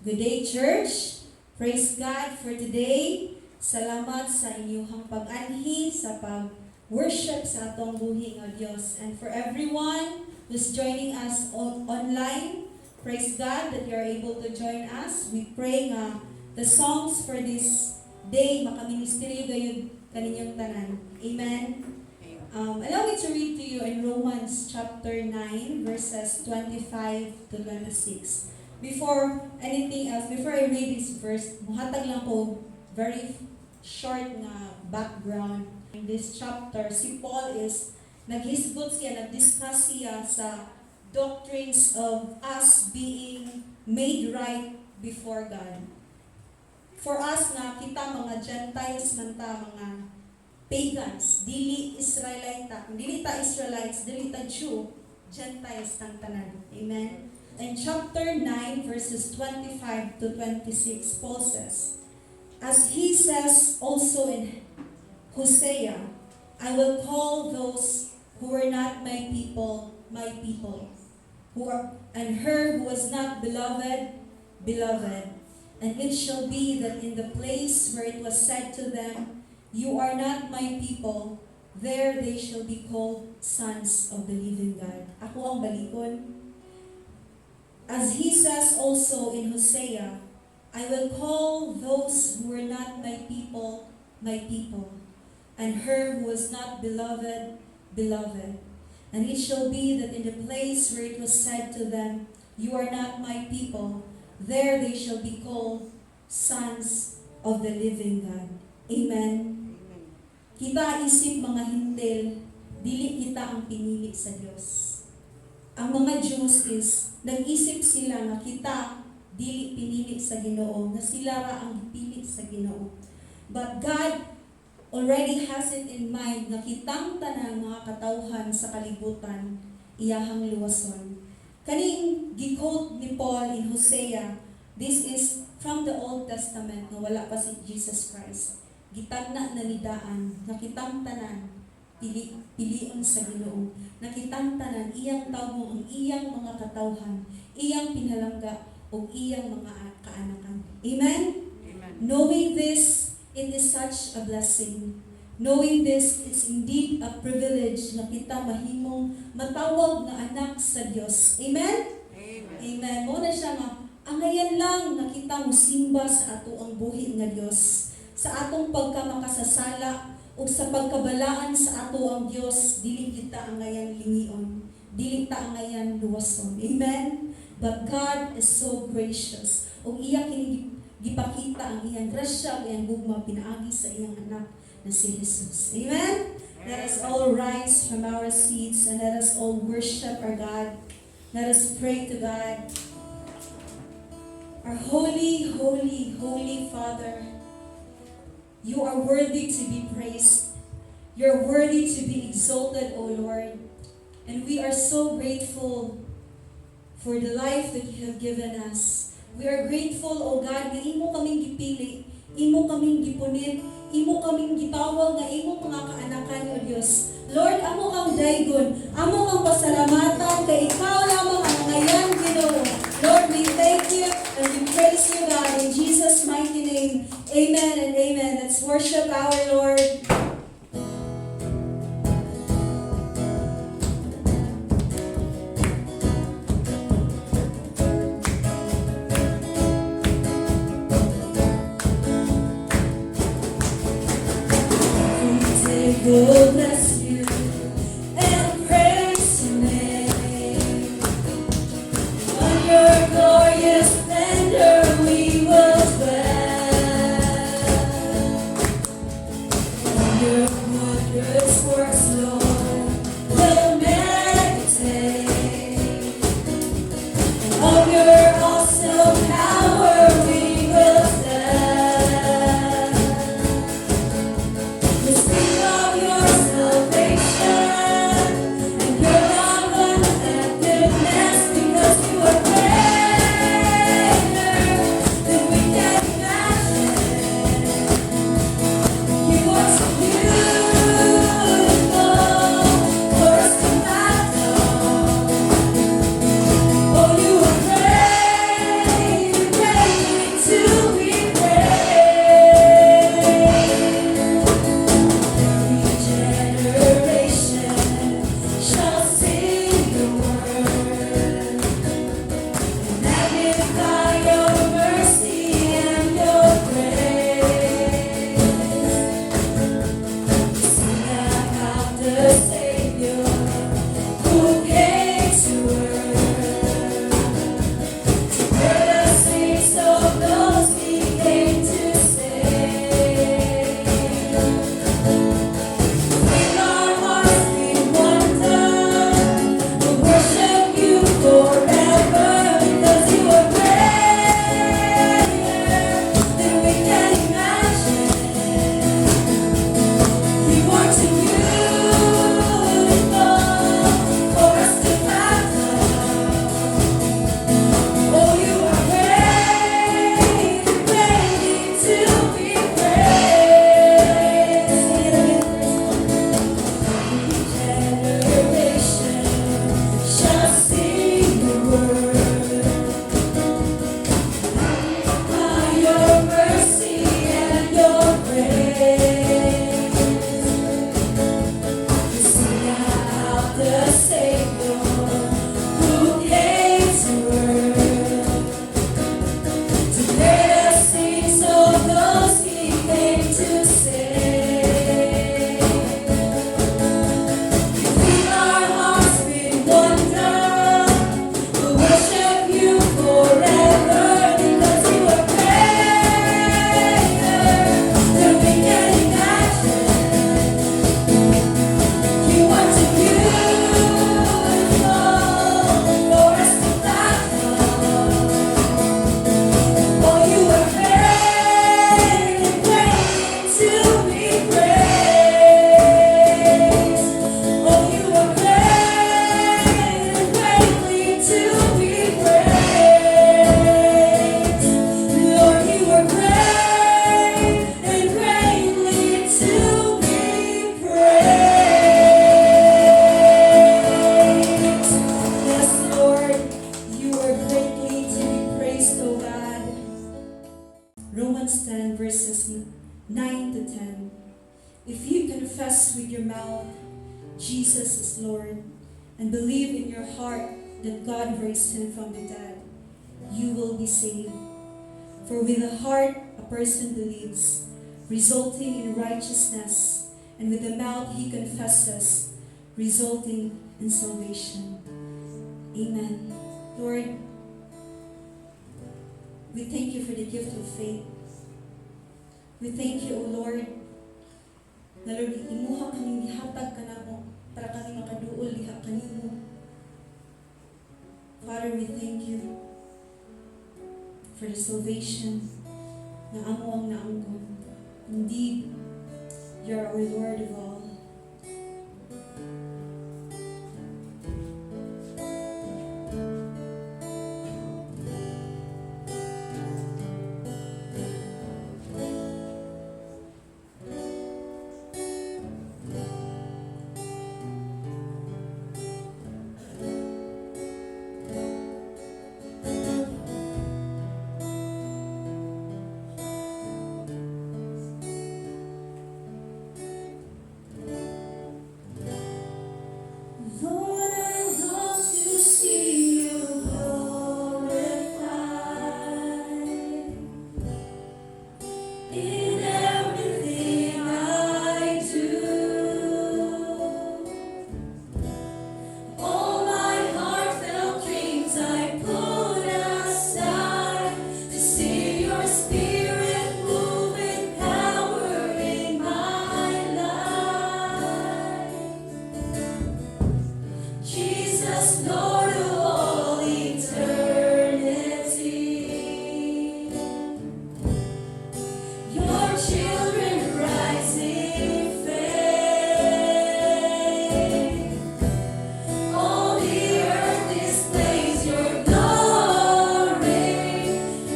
Good day, church. Praise God for today. Salamat sa inyong pag-anhi, sa pag-worship sa atong buhi nga Dios. And for everyone who's joining us online, praise God that you are able to join us. We pray nga the songs for this day makaministeryo gayud kaninyong tanan. Amen. Allow me to read to you in Romans chapter 9, verses 25 to 26. Before anything else, before I read this verse, muhatag lang po very short na background. In this chapter, si Paul is naghisgot siya, nag-discuss siya sa doctrines of us being made right before God. For us na kita mga Gentiles man ta, mga pagans, dili Israelita, dili ta Israelites, dili ta Jew, Gentiles tang tanan. Amen. In chapter 9, verses 25 to 26, Paul says, as he says also in Hosea, I will call those who were not my people, and her who was not beloved, beloved. And it shall be that in the place where it was said to them, you are not my people, there they shall be called sons of the living God. Ako ang balikon. As he says also in Hosea, I will call those who were not my people, and her who was not beloved, beloved. And it shall be that in the place where it was said to them, you are not my people, there they shall be called sons of the living God. Amen. Kita isip mga hintil, dili kita ang pinili sa Diyos. Ang mga Jews is, nag-isip sila na kita dili pinili sa Ginoo, na sila ra ang pili sa Ginoo. But God already has it in mind na kitang tanang mga katawhan sa kalibutan, iyahang luwason. Kaning gi-quote ni Paul in Hosea, this is from the Old Testament, na wala pa si Jesus Christ. Gitagna na nidaan, na kitang tanan, pilion sa Ginoo. Nakitang tanan, iyang tawgo ang iyang mga katawhan, iyang pinalangga, o iyang mga kaanakan. Amen? Amen. Knowing this, it is such a blessing. Knowing this, it's indeed a privilege na kita mahimong matawag na anak sa Diyos. Amen? Amen. Amen. Muna siya nga, angayan lang na kita musimba sa ato ang buhi nga Diyos. Sa atong pagkamakasasala, o sa pagkabalaan sa ato ang Diyos, dili kita angayan lingion, dili ta angayan luwason. Amen? But God is so gracious. O iya kini gipakita ang iyang grasya, ang iyang gugma pinaagi sa iyang anak na si Jesus. Amen? Let us all rise from our seats and let us all worship our God. Let us pray to God. Our holy, holy, holy Father, you are worthy to be praised. You're worthy to be exalted, O Lord. And we are so grateful for the life that you have given us. We are grateful, O God, na imo kaming gipili, imo kaming gipunit, imo kaming gitawag nga imo mga kaanakan, O Diyos. Lord, amo kang daygon, amo kang pasalamatan, kay ikaw lamang ang ngayon, Ginoo. Lord, we thank you and we praise you, God, in Jesus' mighty name. Amen and amen. Let's worship our Lord. God bless you and praise your name. On your glorious splendor we will dwell. 9 to 10. If you confess with your mouth Jesus is Lord and believe in your heart that God raised him from the dead, you will be saved. For with the heart a person believes, resulting in righteousness, and with the mouth he confesses, resulting in salvation. Amen. Lord, we thank you for the gift of faith. We thank you, O Lord, na Lord, imuha kaming gihatag ka na mo para kami makaduol diha kanimo. Father, we thank you for the salvation na amo ang naanggon. Indeed, you are our Lord of all. Lord, I long to see you glorified in everything I do. All my heartfelt dreams I put aside to see your spirit move in power in my life. Jesus, Lord of all eternity, your children rise in faith. All the earth displays your glory,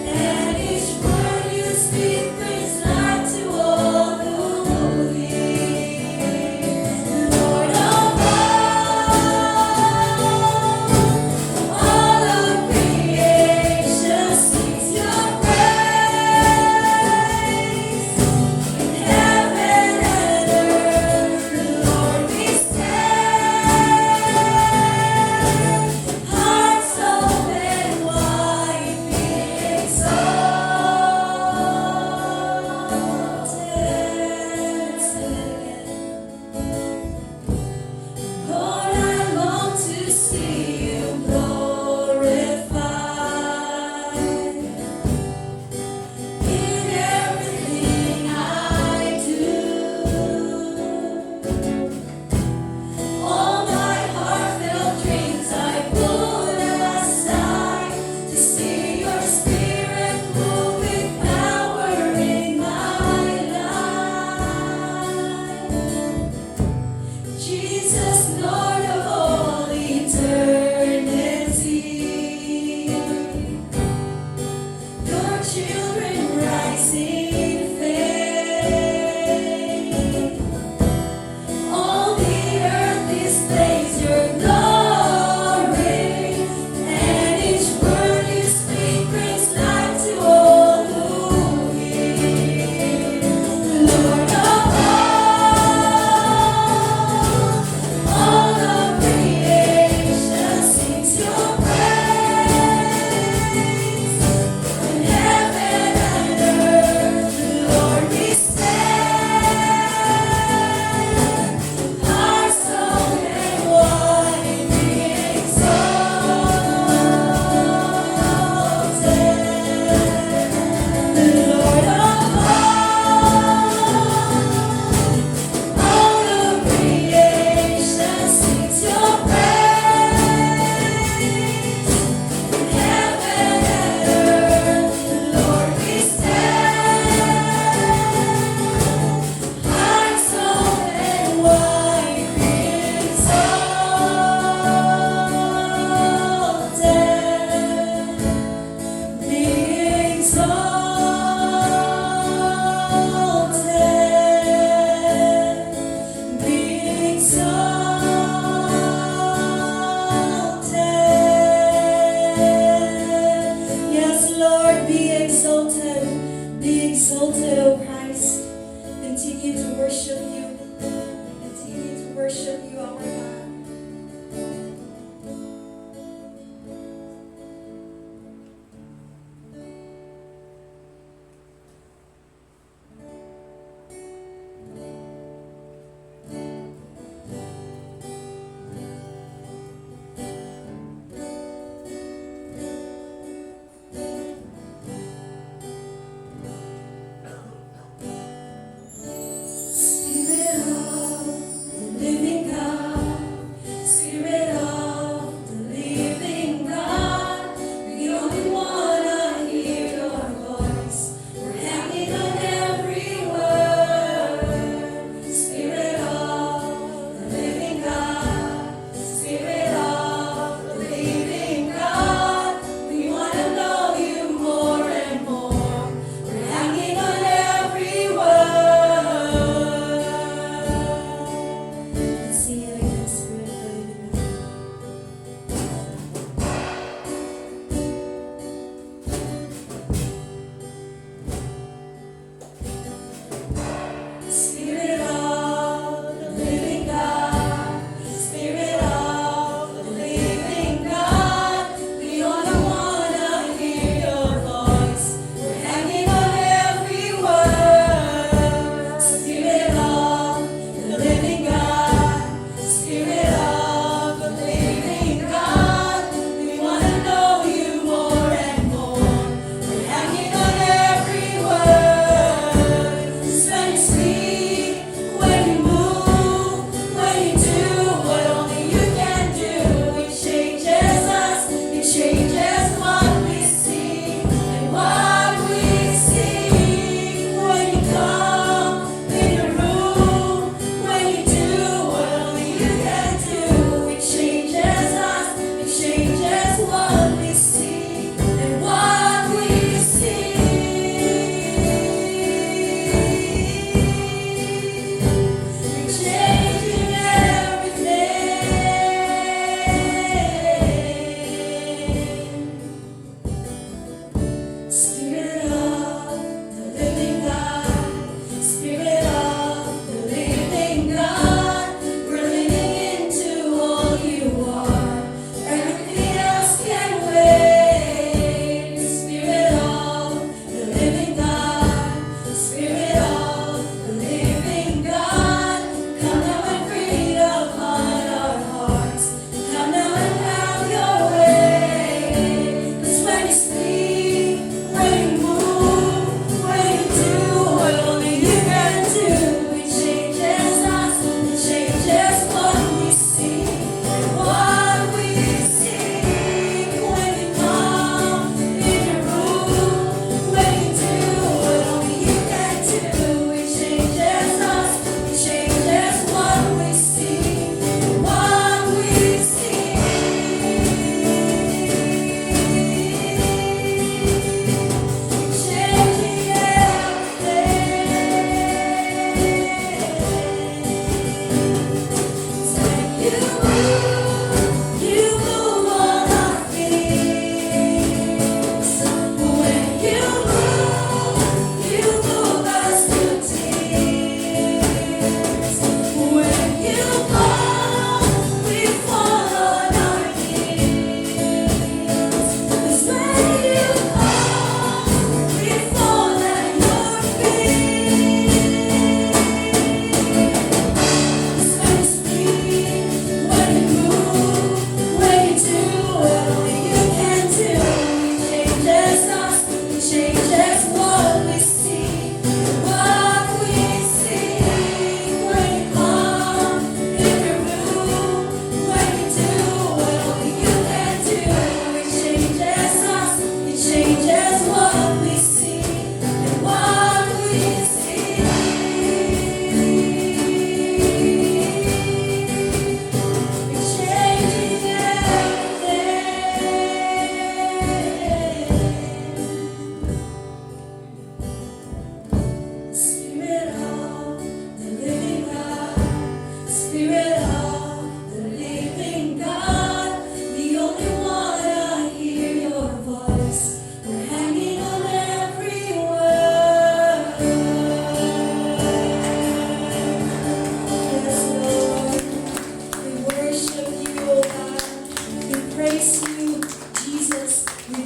and each word you speak brings light to all who hear. Lord of all of creation sings your praise. In heaven and earth, Lord, we stand. Hearts open wide, be exalted. Lord, I long to see you glorified in everything I do. All my heartfelt dreams I put aside to see your spirit move with power in my life. Jesus, Lord of all eternity, your children rise in faith. All the earth displays your glory, and each word you speak brings light to all who hear. Lord of all of creation sings your praise. In heaven and earth, Lord, we stand. Hearts open wide, be exalted. Lord of all of creation sings your praise. In heaven and earth, Lord, we stand. Hearts open wide, be exalted. Be exalted. Be exalted. Yes, Lord, be exalted. Be exalted, O Christ.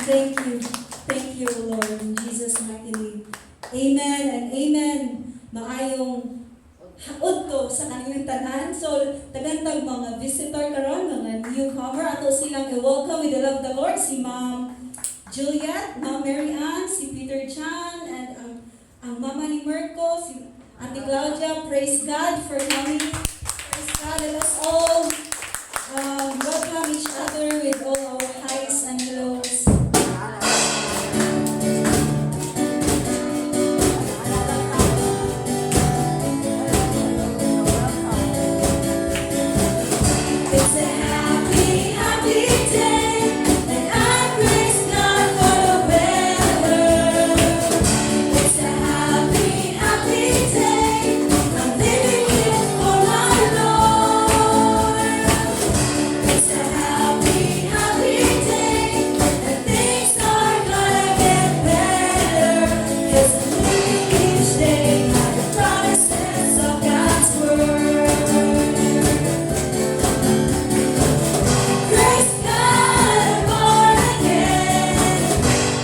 Thank you. Thank you, Lord, in Jesus' mighty name. Amen and amen. Maayong haod to sa kanilang tanan. So, tagantag mga visitor karon, mga newcomer, ato silang i-welcome with the love of the Lord, si Ma'am Juliet, Ma'am Mary Ann, si Peter Chan, and ang Mama ni Mirko, si Auntie Claudia. Praise God for coming. Praise God. Let us all welcome each other with all our highs and lows. It's a happy, happy day, and I praise God for the weather. It's a happy, happy day, I'm living it for my Lord. It's a happy, happy day, and things are gonna get better. 'Cause I'm living each day by the promises of God's word. Praise God, I'm born again.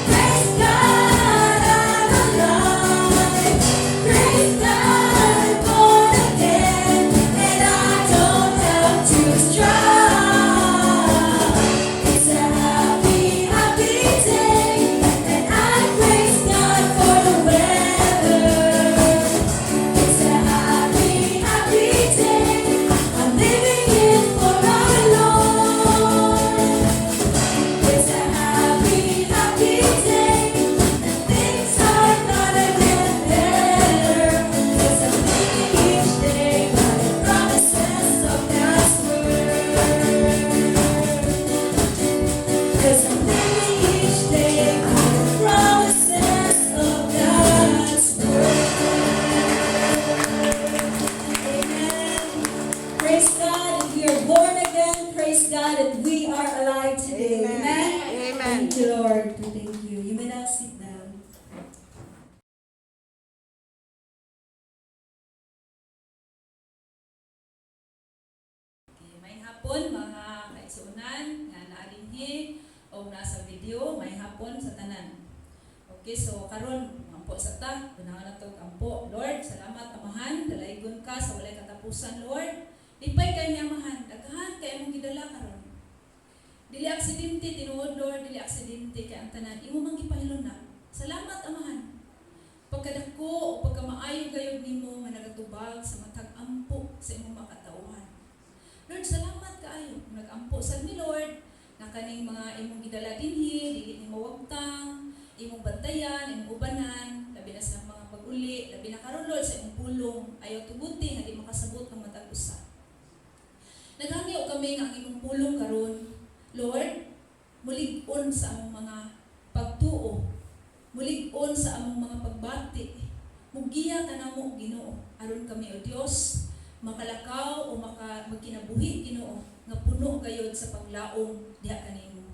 Praise God, I'm alive. Praise God, I'm born again, and I don't have to strive. It's a happy, happy day, and I praise God for the weather. It's a happy, happy day, I'm living it for my Lord. It's a happy, happy day, and things are gonna get better. 'Cause I'm living each day by the promises of God's word. 'Cause I'm living each day by the promises of God's word. Amen. Praise God that we are born again. Praise God that we are alive today. Amen. Amen. Thank you, Lord. Thank you. You may now sit down. Okay, may hapon mga kaigsuunan nga naadinhi o nasa video, may hapon sa tanan. Okay, so karon ampo sa ta, unahan nato ampo. Lord, salamat amahan, dalaygon ka sa walay katapusan, Lord. Lipay kay ni amahan, daghan kay among gidala karon. Dili aksidente tinuod, Lord, dili aksidente kay ang tanan imo man gipahilom na. Salamat amahan. Pagkadako o pagkamaayo gayud nimo nga nagatubag sa matag ampo sa imong makatauhan. Lord, salamat kaayo. Nag-ampo sad ni Lord na kaning mga imong gidala dinhi, dili nimo wagtang, imong bantayan, imong ubanan, labi na sa mga pag-uli, labi na karon Lord sa imong pulong, ayaw tubuti nga di makasabot ng matag usa. Naghangyo kami nga ang imong pulong karon, Lord, mulig-on sa among mga pagtuo, mulig-on sa among mga pagbati, mugiya ka namo Ginoo, aron kami o Dios makalakaw o magkinabuhi Ginoo nga puno gayud sa paglaom diha kanimo.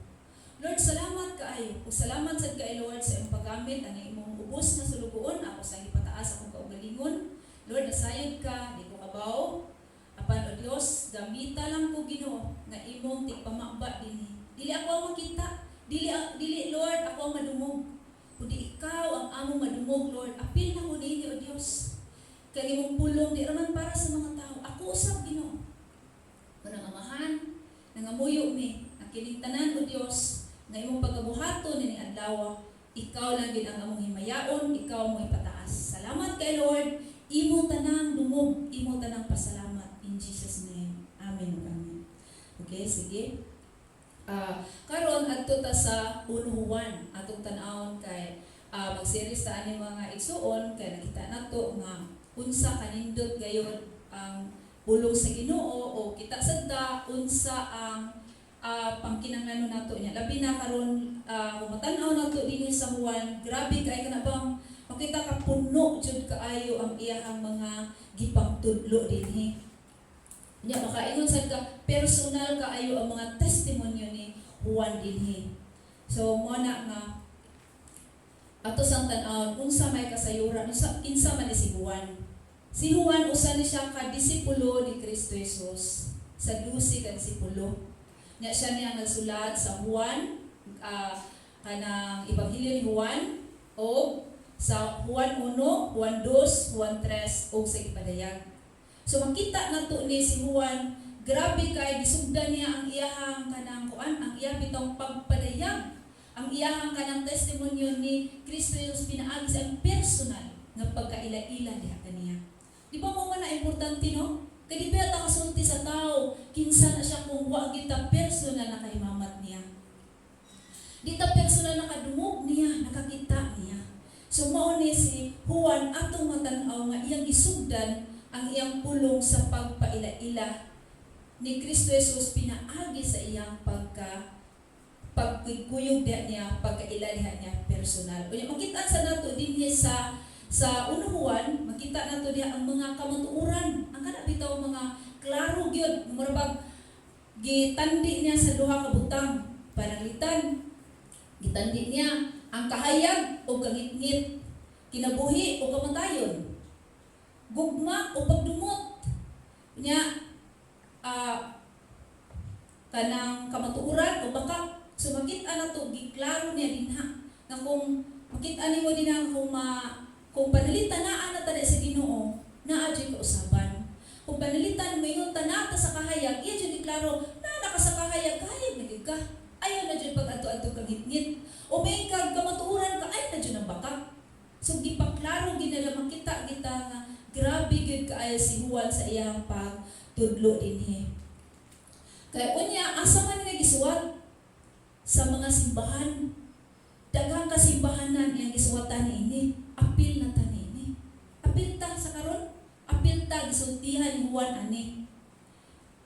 Lord, salamat kaayo. O salamat sad kay Lord sa imong paggamit ang imong ubos na sulugoon ako sa ipataas akong kaugalingon. Lord, nasayod ka, di ko kabaw. Apan o Dios, gamita lang ko Ginoo nga imong tigpamaba dinhi. Dili ako ang makita, dili Lord ako ang madumog. Kundi ikaw ang among madumog, Lord. Apil na ko ninyo o Dios. Kay imong pulong di raman para sa mga tao. Ako usab Ginoo. Kunang amahan, nangamuyo mi, ang kining tanan o Dios, nga imong pagkabuhaton ni adlaw, ikaw lang gid ang among himayaon, ikaw mo ipataas. Salamat kay Lord, imo tanang dumog, imo tanang pasalamat in Jesus name. Amen. Amen. Okay, sige. Karon adto ta sa unuhan atong tan-awon kay mag-series ta ani mga igsuon kay nakita nato nga unsa kanindot gayon ang bulong sa Ginoo o kita sadta unsa ang pangkinahanglan nato niya. Labi na karon matan-aw nato dinhi sa Juan, grabe kay kana bang makita ka puno jud kaayo ang iyang mga gipangtudlo dinhi. Nya makaingon sad ka personal kaayo ang mga testimonyo ni Juan dinhi. So mo na nga ato sang tan-awon unsa may kasayuran unsa man ni si Juan. Si Juan usa ni siya ka disipulo ni Kristo Jesus. Sa 12 ka disipulo. Nya siya niya nagsulat sa Juan kanang Ebanghelyo ni Juan o sa Juan 1, Juan 2, Juan 3 o sa ipadayag. So makita nato ni si Juan, grabe kay gisugdan niya ang iyahang kanang kuan, ang iyang bitong pagpadayag, ang iyahang kanang testimonyo ni Kristo Jesus pinaagi sa personal nga pagkaila-ila diha kaniya. Di ba mo man na importante no? Kaya di ba ta kasulti sa tao, kinsa na siya kung wa kita personal na kaimamat niya. Di ta personal na kadumog niya, nakakita niya. So mao ni si Juan atong matan-aw nga iyang isugdan ang iyang pulong sa pagpaila-ila ni Kristo Jesus pinaagi sa iyang pagkuyog niya, pagkaila niya personal. Unya makita sa nato dinhi sa unuhan, makita nato diha ang mga kamatuoran, ang kana bitaw mga klaro gyud, murag gitandi niya sa duha ka butang, pananglitan. Gitandi niya ang kahayag o kangitngit, kinabuhi o kamatayon, gugma o pagdumot niya, kanang kamatuoran o bakak. So makita na to, giklaro niya dinha na kung makita nimo dinha kung panalitan naa na tadi sa Ginoo, naa jud kausaban. Kung panalitan mayon tanata sa kahayag, iya jud giklaro na ka sa kahayag na gyud ka. Ayaw na dyan pag-ato-ato kagitngit. O may kamatuoran ka, ay na dyan ang baka. So, gipaklaro, ginala, makita kita nga, grabe gid kaayo si Juan sa iyang pagtudlo dinhi. Kaya unya, asa man nga gisuwat sa mga simbahan. Daghang kasimbahanan iyang gisuwatan niini. Apil na ta niini. Apil ta sa karon. Apil ta gisultihan ni Juan ani.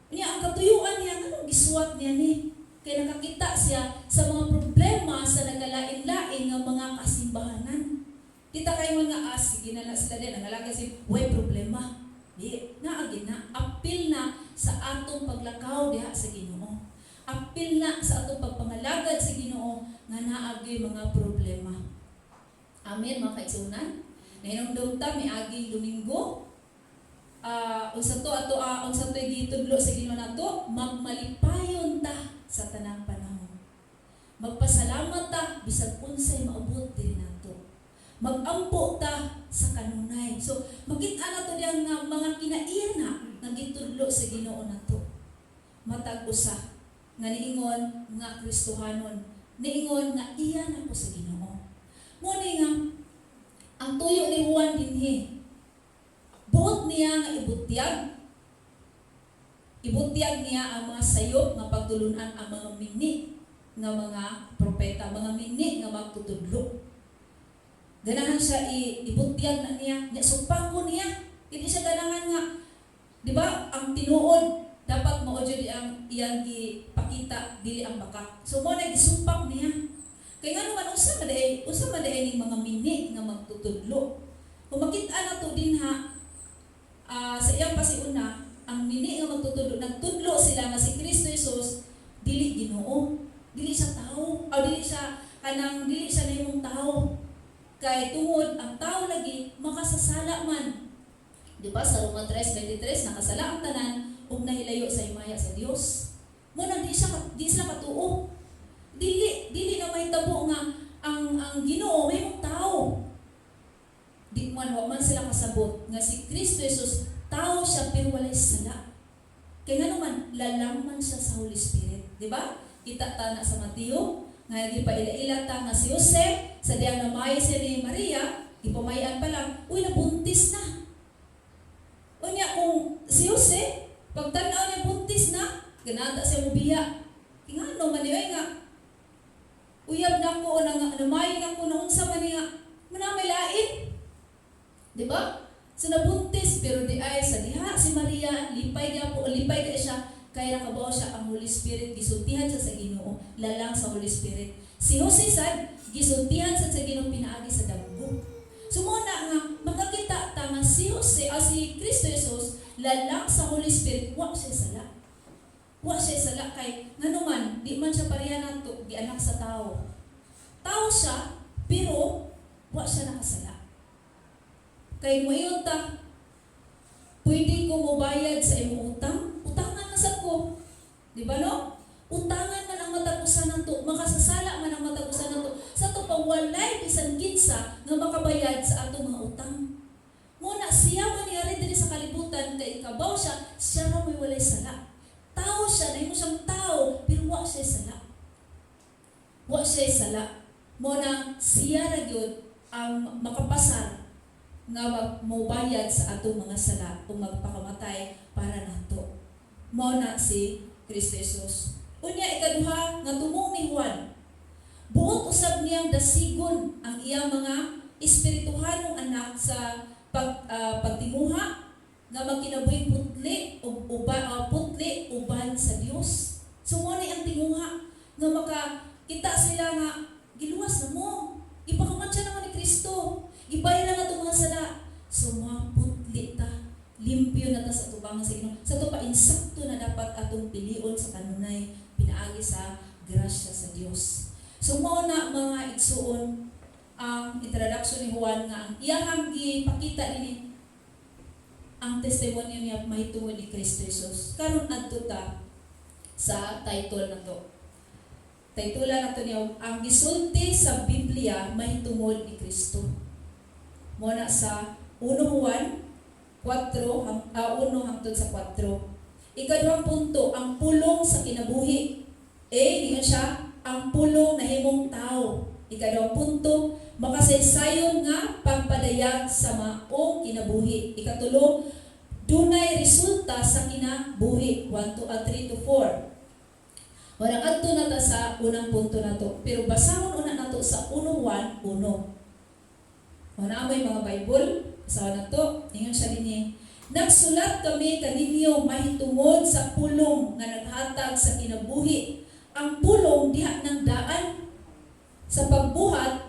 Unya, ang katuyuan niya, anong gisuwat niya ni? Kaya nakakita siya sa mga problema sa nagalain-lain ng mga kasimbahanan. Kita kayo nga sige na sila din, nangalaga si, way problema. Di, naagin na, apil na sa atong paglakaw diha sa Ginoo. Apil na sa atong pagpangalagad sa Ginoo nga naagi mga problema. Amen, mga kaigsunan. Nahinumdum ta, may aging Domingo. Unsa to gitudlo sa Ginoo nato, magmalipayon ta sa tanang panahon. Magpasalamat ta bisag unsay maabot diri nato. Magampo ta sa kanunay. So makita nato diyan nga mga kinairna nga gitudlo sa Ginoo nato. Matag usa nga niingon nga Kristohanon, niingon nga iya na ko sa Ginoo. Muni nga ang tuyo ni Juan dinhi. Buot niya nga ibutyag niya ang mga sayop nga pagtulunan ang mga mini nga mga propeta, mga mini nga magtutudlo. Ganahan siya ibutyag na niya, sumpangon niya. Hindi siya ganahan nga, di ba, ang tinuod, dapat mao jud ang iyang gipakita, dili ang baka. So mo na gisumpak niya. Kaya nga naman, usa man ning mga mini nga magtutudlo. Kung makita na to din sa iyang pasiuna, ang mini nga magtutudlo, nagtudlo sila nga si Kristo Jesus dili Ginoo, dili siya tao, o dili siya nahimong tao. Kay tungod ang tao lagi makasasala man. Di ba sa Roma 3:23 nakasala ang tanan ug nahilayo sa himaya sa Dios. Muna di sila katuo. Dili na may tabo nga ang Ginoo may tao. Di man wa man sila kasabot nga si Kristo Jesus tao siya pero walay sala. Kaya nga naman, lalaman siya sa Holy Spirit. Di ba? Kita ta na sa Mateo, nga di pa ila-ila ta nga si Jose, sa diyang namay siya ni Maria, ipamayan pa lang, nabuntis na. Unya kung si Jose, pagtanaw niya buntis na, ganata siya mubiya. Nga no, maniway nga, uyab na ko, namay na ko, naunsa man niya, manamay lain. Di ba? So nabuntis, pero di ay sa diha si Maria, lipay ka siya, kaya nakabaw siya ang Holy Spirit, gisultihan siya sa Ginoo, lalang sa Holy Spirit. Si Jose sad, gisultihan siya sa Ginoo, pinaagi sa damgo. So muna nga, makakita ta nga si Kristo Jesus, lalang sa Holy Spirit, wa siya sala. Wa siya sala kay, nga naman, di man siya pareha nato, di anak sa tao. Tao siya, pero wa siya nakasala. Kay mayon ta, pwede ko mubayad sa imong utang, utangan na sad ko. Di ba no? Utangan man ang matagusan nato, makasasala man ang matagusan nato, walay bisan kinsa nga makabayad sa atong mga utang. Muna siya mangyari diri sa kalibutan kay ikabaw siya ra may walay sala. Tao siya, nahimo siyang tao, pero wa siya sala. Wa siya sala. Muna siya ra gyud ang makapasar nga mobayad sa atong mga sala kung magpakamatay para nato. Mao na si Kristo Jesus. Unya ikaduha nga tumong ni Juan. Buot usab niyang dasigon ang iyang mga espirituhanong anak sa pagtinguha nga magkinabuhing putli uban sa Dios. So mo ni ang tinguha nga makakita sila nga giluwas na mo. Ipakamatya naman ni Kristo. Ibay na nga itong mga sala. So mga putli ta. Limpyo na ta sa tubang sa Ginoo. Sa to pa insakto na dapat atong pilion sa kanunay pinaagi sa grasya sa Dios. So mao na mga igsuon ang introduction ni Juan nga ang iyang gipakita nini ang testimonyo niya mahitungod ni Kristo Jesus. Karon adto ta sa title na to. Titulan nato niya ang gisulti sa Biblia mahitungod ni Kristo. Muna sa 1 Juan 1 hangtod sa 4. Ikaduhang punto, ang pulong sa kinabuhi. Diyan siya, ang pulong na himong tao. Ikaduhang punto, makasaysayon nga pagpadayag sa maong kinabuhi. Ikatulo, dunay resulta sa kinabuhi. 3 to 4. Warang adto na ta sa unang punto na to. Pero basahon una na to sa 1 Juan 1. Wala may mga Bible, basahan na to. Ingon siya din nagsulat kami kaninyo mahitungod sa pulong nga naghatag sa kinabuhi. Ang pulong diha ng daan sa pagbuhat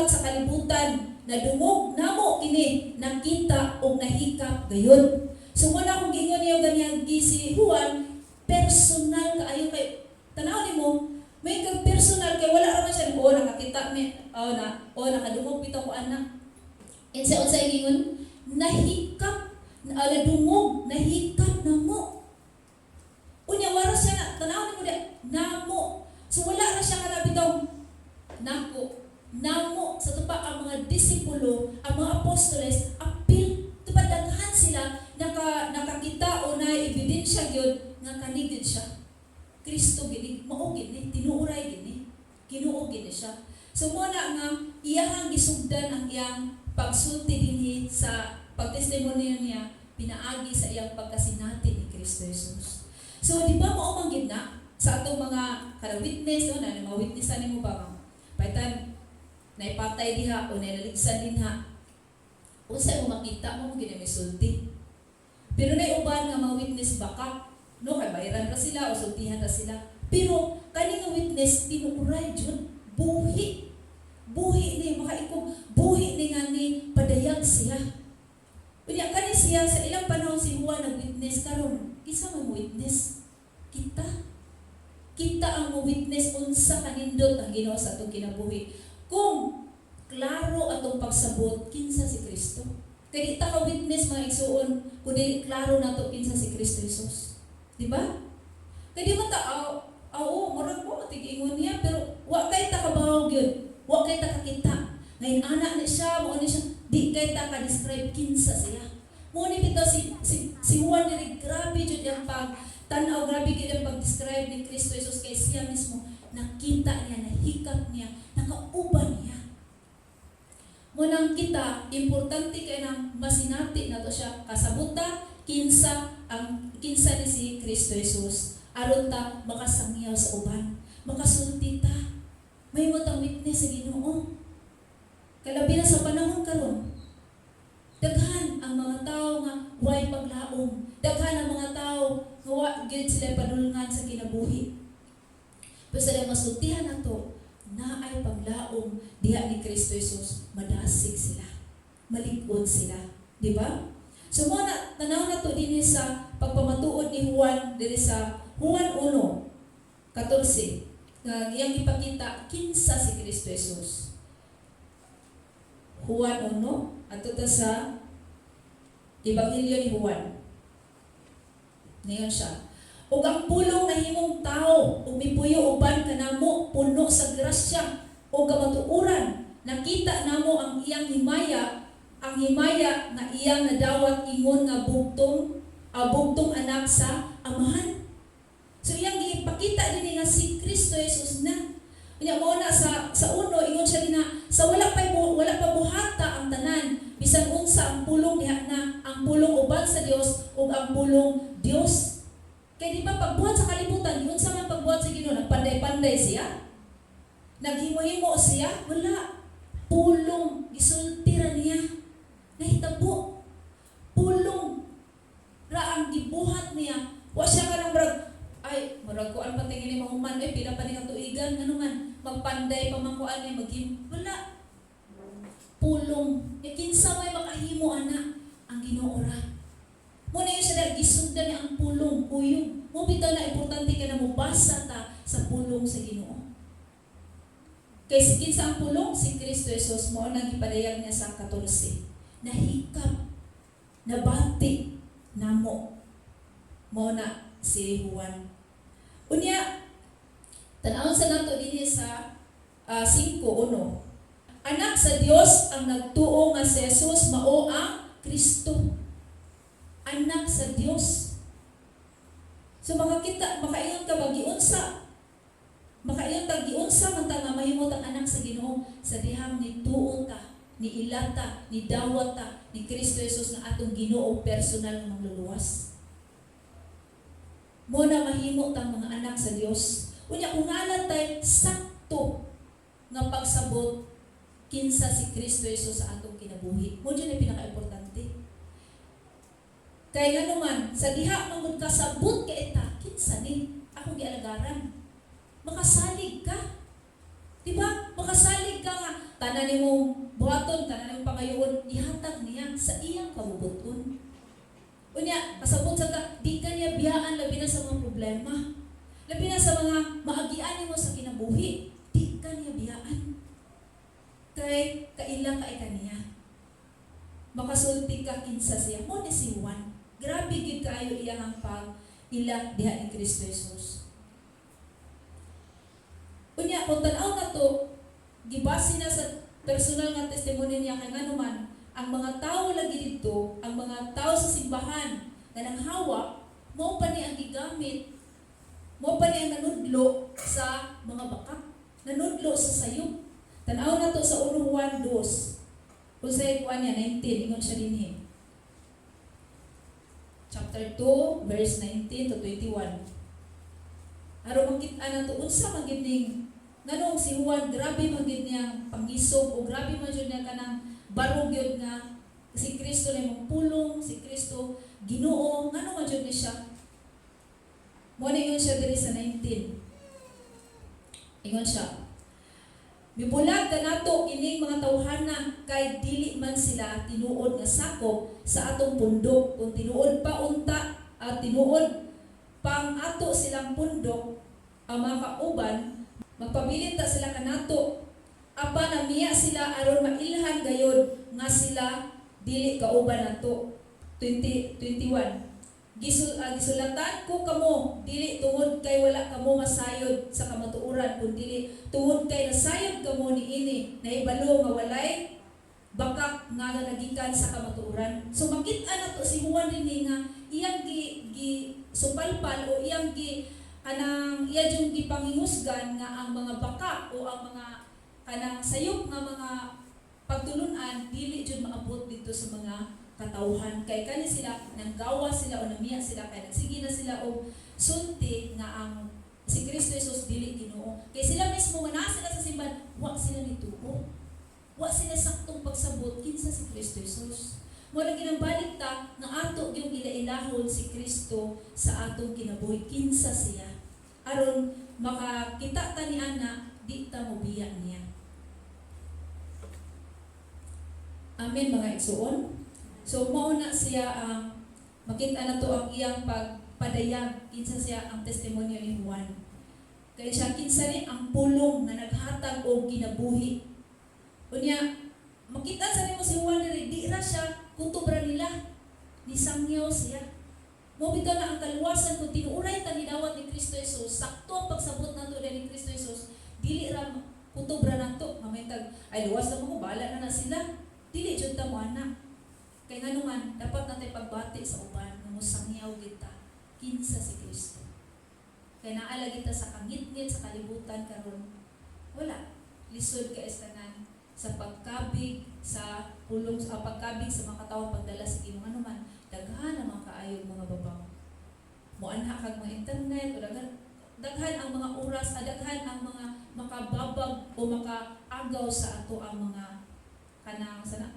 sa kalibutan na dungog namo kini nakita o nahikap gayon. So muna kung gingon niyo ganyan si Juan, personal kaayo kay tanaw nimo, may kag personal kay wala ra man siya nakakita mi nakadungog bitaw ko anak. Unsa ingon nahikap dungog nahikap namo. Unya wala siya na tanaw nimo namo. So wala ra siya kana bitaw namo sa tupa ang mga disipulo, ang mga apostoles, apil tupa daghan sila nakakita o na ebidensya gyud nga kanigid siya. Kristo gini mao gini tinuuray gini kinuog gini siya. So muna nga iyang gisugdan ang iyang pagsulti dinhi sa pagtestimonyo niya pinaagi sa iyang pagkasinati ni Kristo Jesus. So di ba mao man gid na sa atong mga witness na mga witnessan nimo ba paitan naipatay diha o nailaligsan dinha. Unsa mo makita mo gid may sulti. Pero nay uban nga mga witness baka no kay bayaran ra sila o sultihan ra sila. Pero kani nga witness tinuuray jud buhi ni makaikog buhi ni nga ni padayag siya. Unya kani siya sa ilang panahon si Juan nag-witness karon isa man witness kita ang witness unsa kanindot ang Ginoo sa atong kinabuhi kung klaro atong pagsabot kinsa si Kristo. Kay di ta ka witness mga igsuon kun dili klaro nato kinsa si Kristo Jesus. Di ba? Kay di man ta murag mo tigingon niya pero wa kay ta kabaw gyud. Wa kay ta kakita. Ngayon anak ni siya, mo ni siya, di kay ta ka describe kinsa siya. Mo ni bitaw si Juan diri grabe jud yang pagtanaw, grabe gyud ang pag-describe ni Kristo Jesus kay siya mismo nakita niya, nahikap niya, nakauban niya. Munang kita, importante kay nang masinati na to siya kasabuta kinsa ni si Kristo Jesus. Aron ta makasangyaw sa uban, makasulti ta. May mutang witness sa Ginoo. Kalabi na sa panahon karon. Daghan ang mga tao nga way paglaom. Daghan ang mga tao nga wa gyud sila padulngan sa kinabuhi. Pero sa masultihan nato, naay paglaom diha ni Kristo Jesus, madasig sila. Malig-on sila, di ba? So mo na tanaw nato dinhi sa pagpamatuod ni Juan diri sa Juan 1:14. Iyang ipakita kinsa si Kristo Jesus. Juan 1 ato ta sa Ebanghelyo ni Juan. Niyon siya. Ug ang pulong na himong tao ug mipuyo uban kanamo puno sa grasya o kamatuoran. Nakita namo ang iyang himaya, nga iyang nadawat ingon nga bugtong anak sa amahan. So iyang gipakita din nga si Kristo Jesus na. Unya mo na sa uno ingon siya na sa wala pa buhata ang tanan bisan unsa ang pulong diha na ang pulong uban sa Dios ug ang pulong Dios. Kay di ba pagbuhat sa kalibutan unsa man pagbuhat sa Ginoo nagpanday-panday siya? Naghimo-himo siya? Wala. Pulong gisultira niya. Nahitabo. Pulong ra ang gibuhat niya. Wa siya kanang murag kuan pa tingin ni mahuman pila pa ni katuigan ano man magpanday pa man kuan ni wala. Pulong kinsa may makahimo ana ang Ginoo ra. Mo na siya gisundan niya ang pulong uyong. Mo bitaw na importante ka na mobasa ta sa pulong sa Ginoo. Kay kinsa ang pulong si Kristo Jesus mo nang gipadayag niya sa 14. Nahikap nabati namo mo na si Juan. Unya, tanawon sa nato dinhi sa 5:1. Anak sa Dios ang nagtuo nga si Jesus mao ang Kristo. Anak sa Dios. So makaiyon ka ba giunsa? Makaiyon ta giunsa man ta nga mahimot ang anak sa Ginoo sa dihang nituo ta, ni ilata, ni dawat ta ni Kristo Jesus nga atong Ginoo personal nga mangluluwas. Mo na mahimo tang mga anak sa Dios. Unya kung tay sakto nga pagsabot kinsa si Kristo Jesus sa atong kinabuhi. Mo jud ay pinaka-importante. Kay ngano man sa diha mangud kasabot kay ta kinsa ni akong gialagaran. Makasalig ka. Diba? Makasalig ka nga tanan nimo buhaton, tanan nimo pangayoon ihatag niya sa iyang kabubuton. Unya, pasabot sa ka, di ka niya biyaan labi na sa mga problema. Labi na sa mga maagian mo sa kinabuhi. Di ka niya biyaan. Kay kailang ka niya. Makasulti ka kinsa siya. Mo ni si Juan. Grabe gid kayo iyang pag ila diha ni Kristo Jesus. Unya, kung tanaw na to, gibase na sa personal nga testimony niya kay ngano man ang mga tao lagi dito, ang mga tao sa simbahan na nanghawa, mo pa ni ang gigamit, mo pa ni ang nanudlo sa mga bakak, nanudlo sa sayop. Tanaw na to sa 1 Juan 2. Kung sa ikuan niya, 19, ingon siya dinhi. Chapter 2, verse 19 to 21. Aron makita na to, unsa magid ning nganong si Juan, grabe magid niya pangisog o grabe man jud niya kanang barog yun nga si Kristo na mong pulong, si Kristo Ginoo, ngano man jud ni siya. Mo na ingon siya diri sa 19. Ingon siya, mibulag ka nato ining mga tawhana kay dili man sila tinuod nga sakop sa atong pundok kung tinuod pa unta at tinuod pang ato silang pundok ang mga kauban magpabilin ta sila kanato apa namiya sila aron mailhan gayud nga sila dili kauban nato. 21 gisulatan ko kamo dili tungod kay wala kamo masayod sa kamatuoran kundi tungod kay nasayod kamo niini nahibalo nga walay bakak nga nagikan sa kamatuoran. So makita na to si Juan dinhi nga iyang gi supalpal o iyang iya jung gipangingusgan nga ang mga bakak o ang mga kanang sayop nga mga pagtulunan dili jud maabot dito sa mga katawhan kay kani sila nanggawa sila o namiya sila kay nagsige na sila og sulti nga ang si Kristo Jesus dili Ginoo. Kay sila mismo nga sila sa simbahan wa sila nituo. Wa sila saktong pagsabot kinsa si Kristo Jesus. Mo na ginambalik ta nga ato yung ilailahon si Kristo sa atong kinabuhi kinsa siya. Aron makakita ta ni ana di ta mobiya niya. Amen mga igsoon. So mao na siya ang makita na to ang iyang pagpadayag kinsa siya ang testimonyo ni Juan. Kaya siya kinsa ni ang pulong nga naghatag og kinabuhi. Unya makita sa nimo si Juan diri di ra siya kutob ra nila. Nisangyaw siya. Mo bitaw na ang kaluwasan kung tinuuray ta ni dawat ni Kristo Jesus, sakto ang pagsabot nato ni Kristo Jesus, dili ra Putobra na to, mamaytag, ay luwas na mo, bahala na sila. Dili jud ta mo anak. Kay nganuman, dapat natin pagbati sa uban, nga musangyaw kita, kinsa si Kristo. Kay naala kita sa kangit-ngit sa kalibutan karon. Wala. Lisod ka estanan sa pagkabig sa pulong sa pagkabig sa mga katawang pagdala sa Ginoo anuman. Daghan ang mga kaayog mga babaw. Moanha kag mga internet o daghan ang mga oras, daghan ang mga makababag o makaagaw sa ato ang mga kanang sana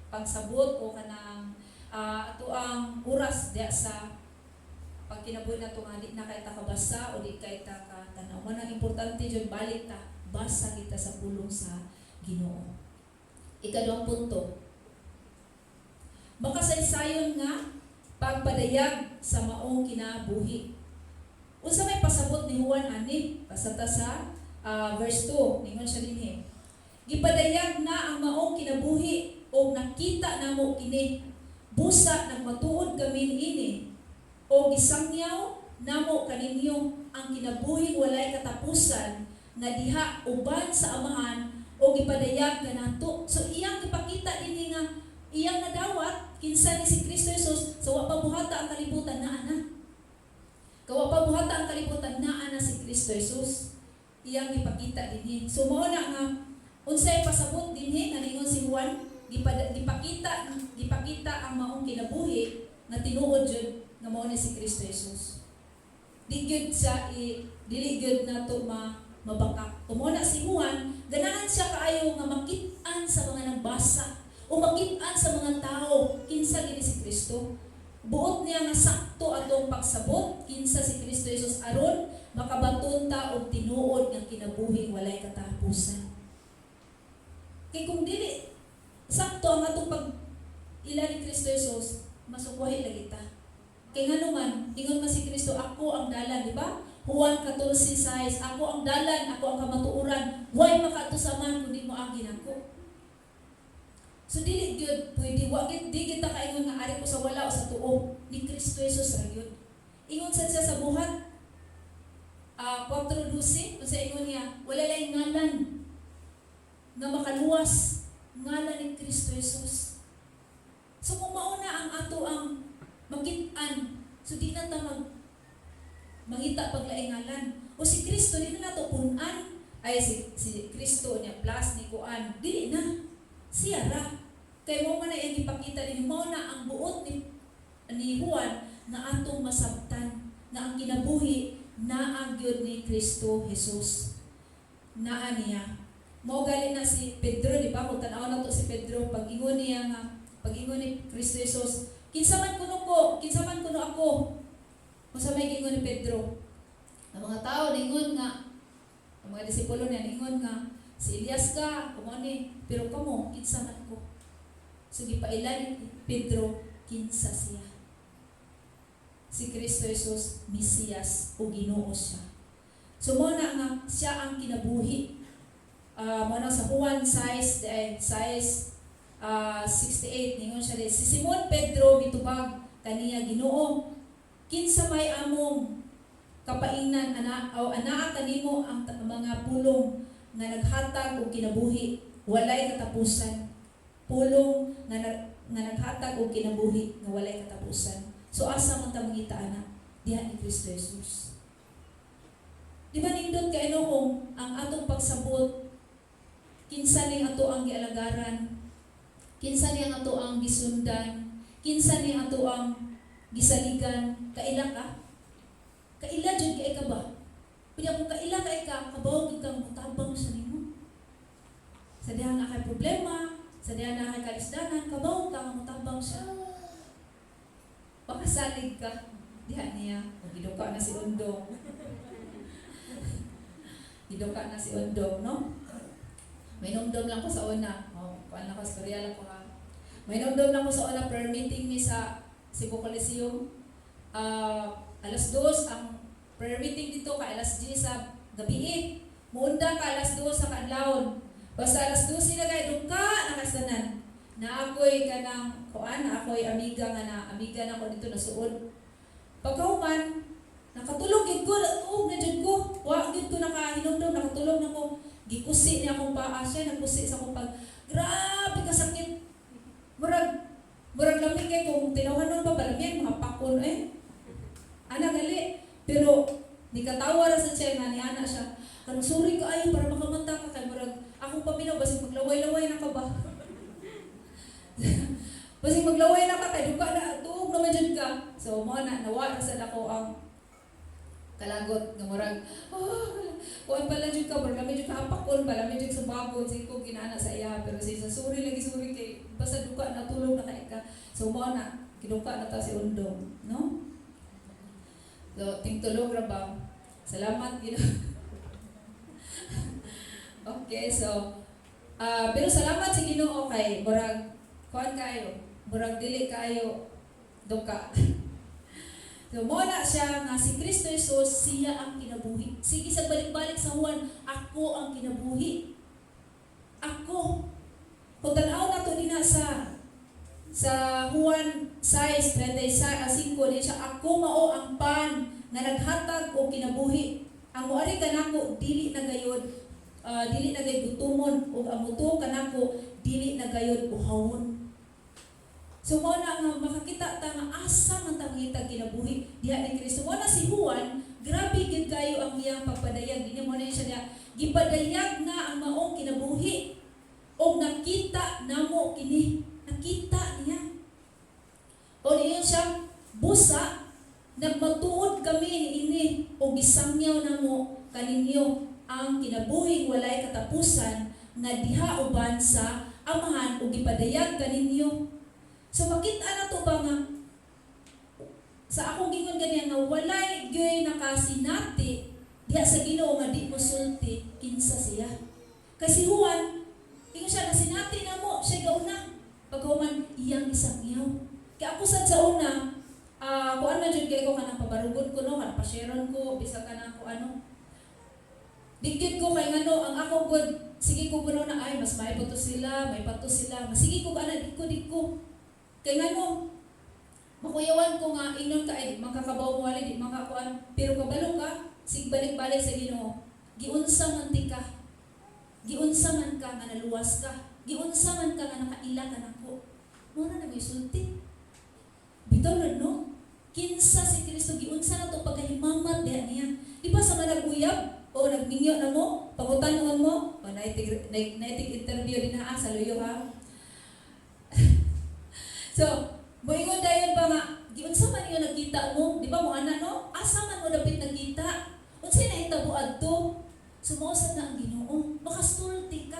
pagsabot o kanang ato ang oras diya sa pag kinabuhi na ito nga di na kay ta kabasa o di kay ta katanaw. Ang importante dyan, balik ta, basa kita sa pulong sa Ginoo. Ikaduhang punto, makasaysayon nga pagpadayag sa maong kinabuhi. Unsa may pasabot ni Juan ani, pasata sa verse 2, ningon siya dinhi. Gipadayag na ang maong kinabuhi o nakita namo kini, busa nagmatuod kami ini, o gisangyaw namo kaninyo ang kinabuhing walay katapusan nga diha uban sa amahan o gipadayag kanato. So iyang ipakita dinhi nga iyang nadawat kinsa ni si Kristo Jesus sa wa pa buhata ang kalibutan naa na. Kawa pa buhata ang kalibutan naa na si Kristo Jesus. Iyang ipakita dinhi. So mao na nga unsay pasabot dinhi nga ningon si Juan, gipakita ang maong kinabuhi nga tinuod jud nga mao ni si Kristo Jesus. Di gyud sa dili gyud nato mabangkak. Umuna si Juan, ganahan siya kaayo nga makit-an sa mga nagbasa o makit-an sa mga tao kinsa gini si Kristo. Buot niya nga sakto atong pagsabot kinsa si Kristo Jesus aron makabaton ta og tinuod nga kinabuhi walay katapusan. Kay kung dili sakto ang atong pag ila ni Kristo Jesus, masukwahi lagi ta. Kay nganuman, ingon man si Kristo, ako ang dalan, di ba? Juan 14:6, ako ang dalan, ako ang kamatuoran, huwag makatusaman kundi mo agin ako. So dili gyud pwede wagit di kita kaingon nga ari ko sa wala o sa tuo ni Kristo Jesus ra gyud. Ingon sad siya sa buhat 4:12 kung sa ingon niya wala lay ngalan nga makaluwas ngalan ni Kristo Jesus. So kung mauna ang ato ang makit-an, so di na ta mangita paglaing ngalan. O si Kristo di na nato punan ay si Kristo niya plus ni kuan dili na siya ra. Kay mo man na yung ipakita din mo na ang buot ni Juan na atong masabtan na ang kinabuhi na ang gyud ni Kristo Jesus. Naa niya. Mao gali na si Pedro, di ba? Kung tanaw na to si Pedro, pag-ingon niya nga, pag-ingon ni Kristo Jesus, kinsa man kuno ako. Unsa may ingon ni Pedro? Ang mga tao ningon nga, ang mga disipulo niya ningon nga, si Elias ka, kumani, pero kamo, kinsa man ko. So gipailan ni Pedro, kinsa siya. Si Kristo Jesus, Mesiyas o Ginoo siya. So mo na nga, siya ang kinabuhi. Muna sa Juan 6:68, ningon siya si Simon Pedro mitubag kaniya Ginoo, kinsa may among kapaingnan anaa kanimo ang mga pulong nga naghatag og kinabuhi walay katapusan. Pulong nga naghatag og kinabuhi nga walay katapusan. So asa man ta mangita ana diha ni Kristo Jesus. Di ba nindot kay kung ang atong pagsabot kinsa ni ato ang gialagaran, kinsa ni ato ang gisundan, kinsa ni ato ang gisaligan, kaila ka? Kaila jud kay ka ba? Pwede kung kaila kay ka, kabaw gyud kang mutabang sa nimo. Sa diha na kay problema, sa diha na kay kalisdanan, kabaw ka mutabang siya. Pakasalig ka, diha niya, giduka na si Undong. Giduka na si Undong, no? May nomdom lang ko sa una. Kuan lang ko sa Korea lang ko ha. May nomdom lang ko sa una prayer meeting ni sa Cebu Coliseum. Alas 2 ang prayer meeting dito ka alas 10 sa gabi. Muunda ka alas 2 sa kadlawon. Basta alas 12 na kay dungka nakasanan. Na ako'y kanang kuan, na ako'y amiga na ko dito nasuod. Pagkahuman Nakatulog gid ko, na jud ko. Wa gid ko nakahinumdum, nakatulog na ko. Gikusi niya akong paa, siya nagkusi sa akong pag. Grabe ka sakit. Murag lamig kay kung tinawanon pa palamyan, mga pakon Ana gali. Pero nikatawa ra sa siya nga ni ana siya. Kanang sorry ka ay para makamanta ka kay murag akong paminaw basig maglaway-laway na ka ba? Basig maglaway na ka kay duka na tuog naman jud ka. So mo na nawa sa nako ang kalagot nga murag kuan pala jud ka murag kami jud ka apakon pala medyo sa bagod sig ko ginana sa iya pero sa sorry lagi sorry kay basta duka na tulog na kay ka. So mo na kiduka na ta si undong, no? So tingtulog ra ba? Salamat gid. Okay, so pero salamat sa Ginoo kay murag kuan kayo, murag dili kayo duka. So, mo na siya nga si Kristo Jesus, siya ang kinabuhi. Sige sa balik-balik sa Juan, ako ang kinabuhi. Ako. Kung tanaw na to din sa Juan 6:35 din siya, ako mao ang pan na naghatag o kinabuhi. Ang moari kanako dili na gayud gutumon ug ang muto kanako dili na gayud uhawon. So mo na nga makakita ta nga asa man ta mangitag kinabuhi diha ni Kristo. Mo na si Juan, grabe gid kayo ang iyang pagpadayag. Dinhi mo na siya niya gipadayag nga ang maong kinabuhi. O nakita namo kini, nakita niya. O diyon siya busa nagmatuod kami niini o gisangyaw namo kaninyo ang kinabuhing walay katapusan nga diha uban sa amahan o gipadayag kaninyo. So makita na to ba nga sa akong gingon ganyan nga walay gyoy nakasinati diha sa Ginoo nga di mosulti kinsa siya. Kasi Juan, ingon siya nasinati na mo siya gauna paghuman iyang isangyaw. Kaya ako sad sa una kuan na jud kay ko kanang pabarugon ko no, kanang pasharon ko bisag kanang ko ano. Dikit ko kay ngano ang ako good sige ko kuno na ay mas may pato sila, masige ko ana dikko. Kaya nga no, makuyawan ko nga, ingnon ka, ay makakabaw mo wala, di makakuan, pero kabalo ka, sig balik-balik sa Ginoo. Giunsa man ti ka, giunsa man ka nga naluwas ka, giunsa man ka nga nakaila ka nako. Muna na may sulti. Bitaw na no, kinsa si Kristo, giunsa na to pagkahimamat diha niya. Di ba sa manag-uyab, o nagmingyo na mo, pagutanungan mo, o naitig interview din na sa luyo ha. So, moingon dayon pa nga, giunsa man yung nagkita mo, di ba mo ana no? Asa man mo dapit nagkita? Unsay nahitabo adto? Sumosad na ang Ginoo. Makasulti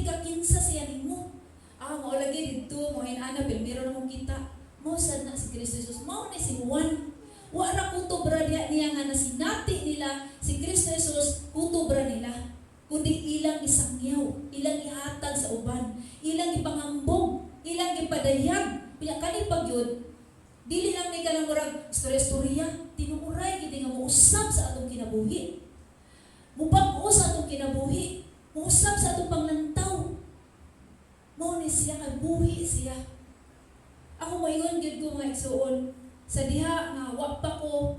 ka kinsa siya nimo. Mao lagi didto mo ana pilmiro na mo kita. Mosad na si Kristo Jesus. Mao ni si Juan. Wa ra kutobra niya nga nasinati nila si Kristo Jesus kutobra nila. Kundi ilang isangyaw, ilang ihatag sa uban, ilang ipangambog, ilang ipadayag, pinakali pagyod, dili lang ni ka lang murag istorya-istorya, tinuuray, hindi nga muusap sa atong kinabuhi. Mupag-us sa atong kinabuhi, muusap sa atong panglantaw. Mao ni siya, kabuhi siya. Ako moingon gid ko nga igsuon, sa diha nga wa pa ko,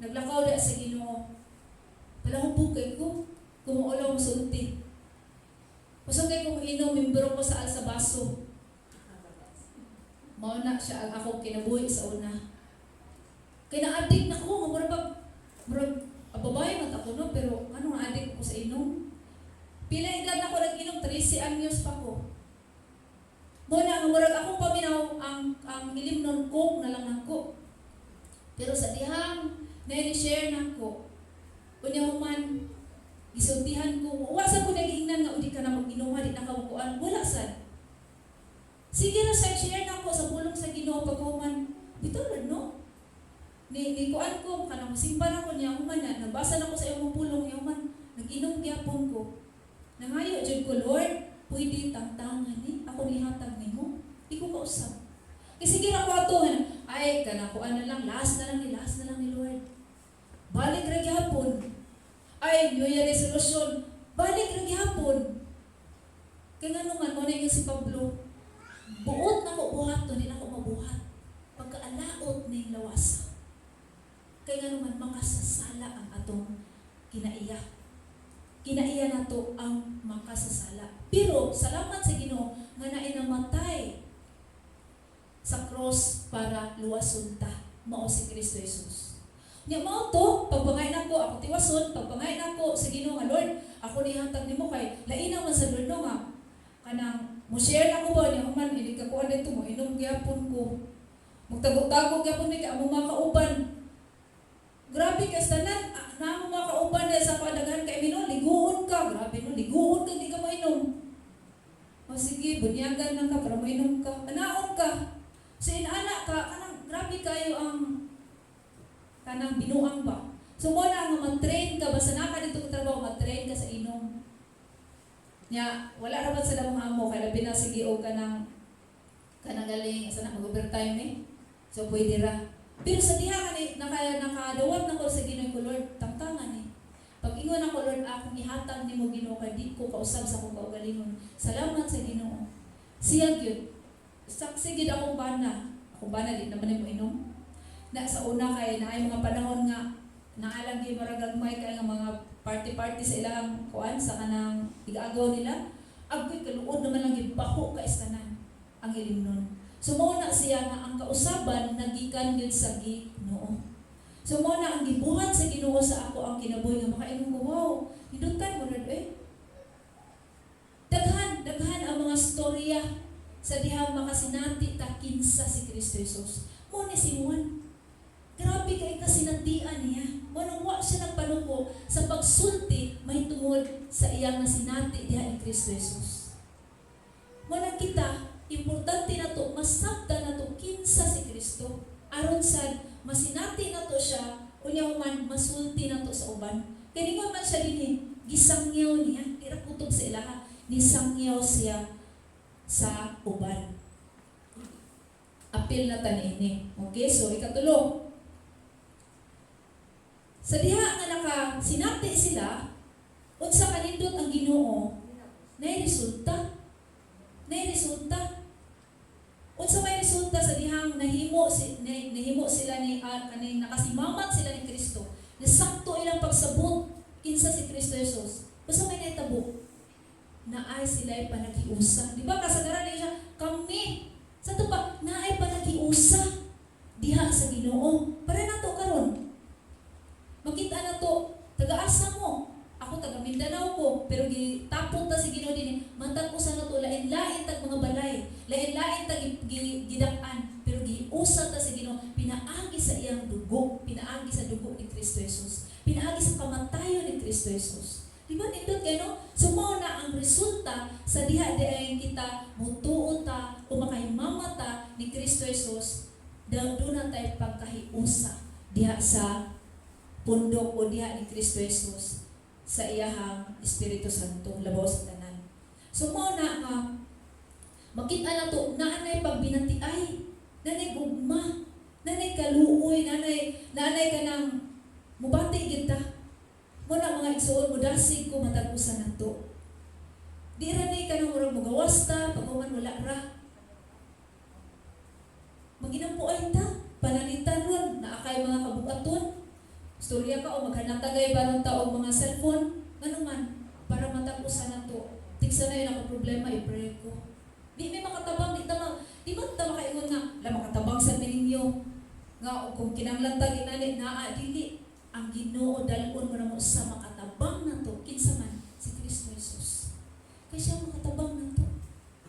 naglakaw da sa Ginoo, palahubog kay ko, kumuulaw mo sulti. Pasok kay kung inom, membro ko sa alsabaso. Mao na siya ang akong kinabuhi sa una. Kaya na-addict na ko, murag babae man ako no, pero ano nga addict ko sa inom? Pila edad na ko nag-inom, 13 anyos pa ko. Mao na ang murag akong paminaw ang ilim nun coke na lang nako. Pero sa dihang na-share nako, kunya human gisultihan ko, wasa ko nag-ingnan nga udi ka na mag-inom, di na kabukuan, wala sad. Sige na sa share na ko sa pulong sa Ginoo paghuman. Bitaw no. Ni kuan ko kanang simpan ako niya human na nabasa na ko sa imong pulong human. Nag-inom gyapon ko. Nangayo jud ko Lord, pwede tangtangan ni ako ni hatag nimo. Di ko kausap. Kasi sige na ko ato ay kana kuan na lang last na lang ni Lord. Balik ra gyapon. Ay New Year resolution. Balik ra gyapon. Kaya nga naman mo na yung si Pablo. Buot na ko buhat, hindi na ko mabuhat. Pagkaalaot na yung lawasa. Kaya nga naman makasasala ang atong kinaiya. Kinaiya nato ang makasasala. Pero salamat sa Ginoo nga naay namatay sa cross para luwason ta, mao si Kristo Jesus. Nya mao to, pagpangay nako ako tiwason, pagpangay nako sa Ginoo nga Lord, ako ni hatag nimo kay lain man sa Lord no nga kanang mo share nako ba ni human ini ka kuan dito mo inom gyapon ko. Magtago-tago gyapon mi kay amo mga kauban. Grabe ka tanan, na mo mga kauban dahil sa padaghan kay mino, liguon ka. Grabe no, liguon ka, di ka mainom. O sige, bunyagan lang ka para mainom ka. Anaon ka. So inaana ka, kanang grabe kayo ang kanang binuang ba. So mo na nga mag-train ka, basta naka dito ka trabaho, mag-train ka sa inom. Nya, wala rabat sa damang amo, kaya labi na sige o kanang galing, asa na mag-overtime eh. So pwede ra. Pero sa diha ka ni, nakadawat na ko sa Ginoo ko, Lord, tangtangan eh. Pag ingon ako, Lord, akong ihatag ni mo Ginoo, kay di ko kausab sa akong kaugalingon. Salamat sa Ginoo. Siya gyud. Saksi gyud akong bana. Akong bana, di naman mo inom. Na sa una kay naay mga panahon nga, naalang gyud maragagmay kay nga mga party-party sa ilang kuan, sa kanang igagaw nila. Agoy, kaluod naman lang gyud baho ka istanan ang ilimnon. So mo na siya nga ang kausaban nagikan gyud sa Ginoo. So mo na ang gibuhat sa Ginoo sa ako ang kinabuhi nga makainom ko, wow, hidutan mo na daghan ang mga storya sa diha makasinati ta kinsa si Kristo Jesus. Mo ni si Juan. Grabe kay kasinatian niya. Mo nang wa siya nagpanuko sa pagsulti may tungod sa iyang nasinati diha ni Kristo Jesus. Mo na kita importante na to, masabda na to kinsa si Kristo. Aron sad masinati na to siya, unya man masulti na to sa uban. Kaya di man siya din gisangyaw niya, ira kutob sa ilaha, nisangyaw siya sa uban. Apil na taniini. Okay, so ikatulo. Sa diha nga sinati sila, unsa kanindot ang Ginoo, nay resulta. Unsa may resulta sa dihang nahimo sila ni nakasimamat sila ni Kristo. Nasakto ilang pagsabot kinsa si Kristo Jesus. Unsa may nahitabo? Naay sila panagiusa. Di ba kasagaran niya kami sa tupa naay panagiusa diha sa Ginoo. Para nato karon. Makita na to, taga-asa mo. Ako taga Mindanao ko, pero gitapon ta si Ginoo dinhi. Matag usa na to lain-lain tag mga balay, lain-lain tag gidak-an, pero giusa ta si Ginoo, pinaagi sa iyang dugo, pinaagi sa dugo ni Kristo Jesus, pinaagi sa kamatayon ni Kristo Jesus. Di ba nindot kay no? Sumo na ang resulta sa diha diay kita mutuo ta o makahimamata ni Kristo Jesus, doon na tayo pagkahiusa diha sa pundok o diha ni Kristo Jesus sa iyahang Espiritu Santo labaw sa tanan. So mo na makita na to naanay pagbinatiay, nanay gugma, nanay kaluoy, nanay kanang mubati kita. Mo na mga igsuon mo dasig ko matag-usa nato. Di ra nay kanang murag mugawas ta, paghuman wala ra. Maginampuay ta, panalitan ron na akay mga kabukaton. Storya ka o maghanatagay ba ng taong mga cellphone? Ano man, para matag-usa na to. Tigsa na yun ako problema, i-pray ko. Di may makatabang, di ba tama kaingon nga, makatabang sa ninyo. Nga, o kung kinamlantag inali, dili. Ang Ginoo dalon mo na mo sa makatabang na to. Kinsa man, si Kristo Jesus. Kaya siya makatabang na to.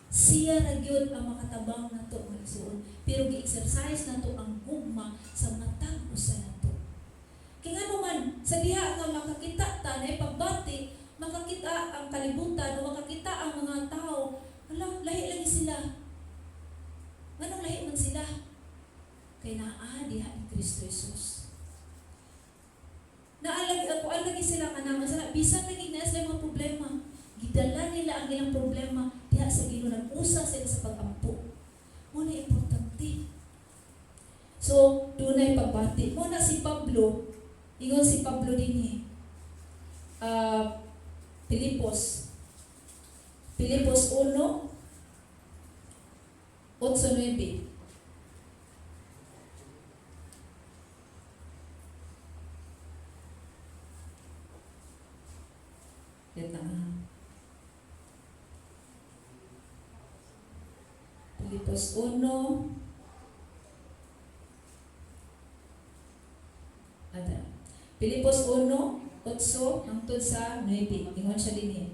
Siya nagyod ang makatabang na to, mga isuon. Pero gi-exercise na to ang gugma sa matag-usa na to. Kaya nga naman, sa diha nga makakita ta na pagbati, makakita ang kalibutan o makakita ang mga tao, lahi lagi sila. Anong lahi man sila? Kaya diha ni Kristo Jesus. Alagi sila kanang sa bisan lagi na sila mga problema. Gidala nila ang ilang problema diha sa Ginoo, nag-usa sila sa pag-ampo. Muna importante. So, dunay pagbati. Muna si Pablo, ingon si Pablo din Pilipos 1, 8-9. Wait lang ha. Filipos 1. Ada. Filipos 1, 8 hangtod sa 9. Ingon siya din eh.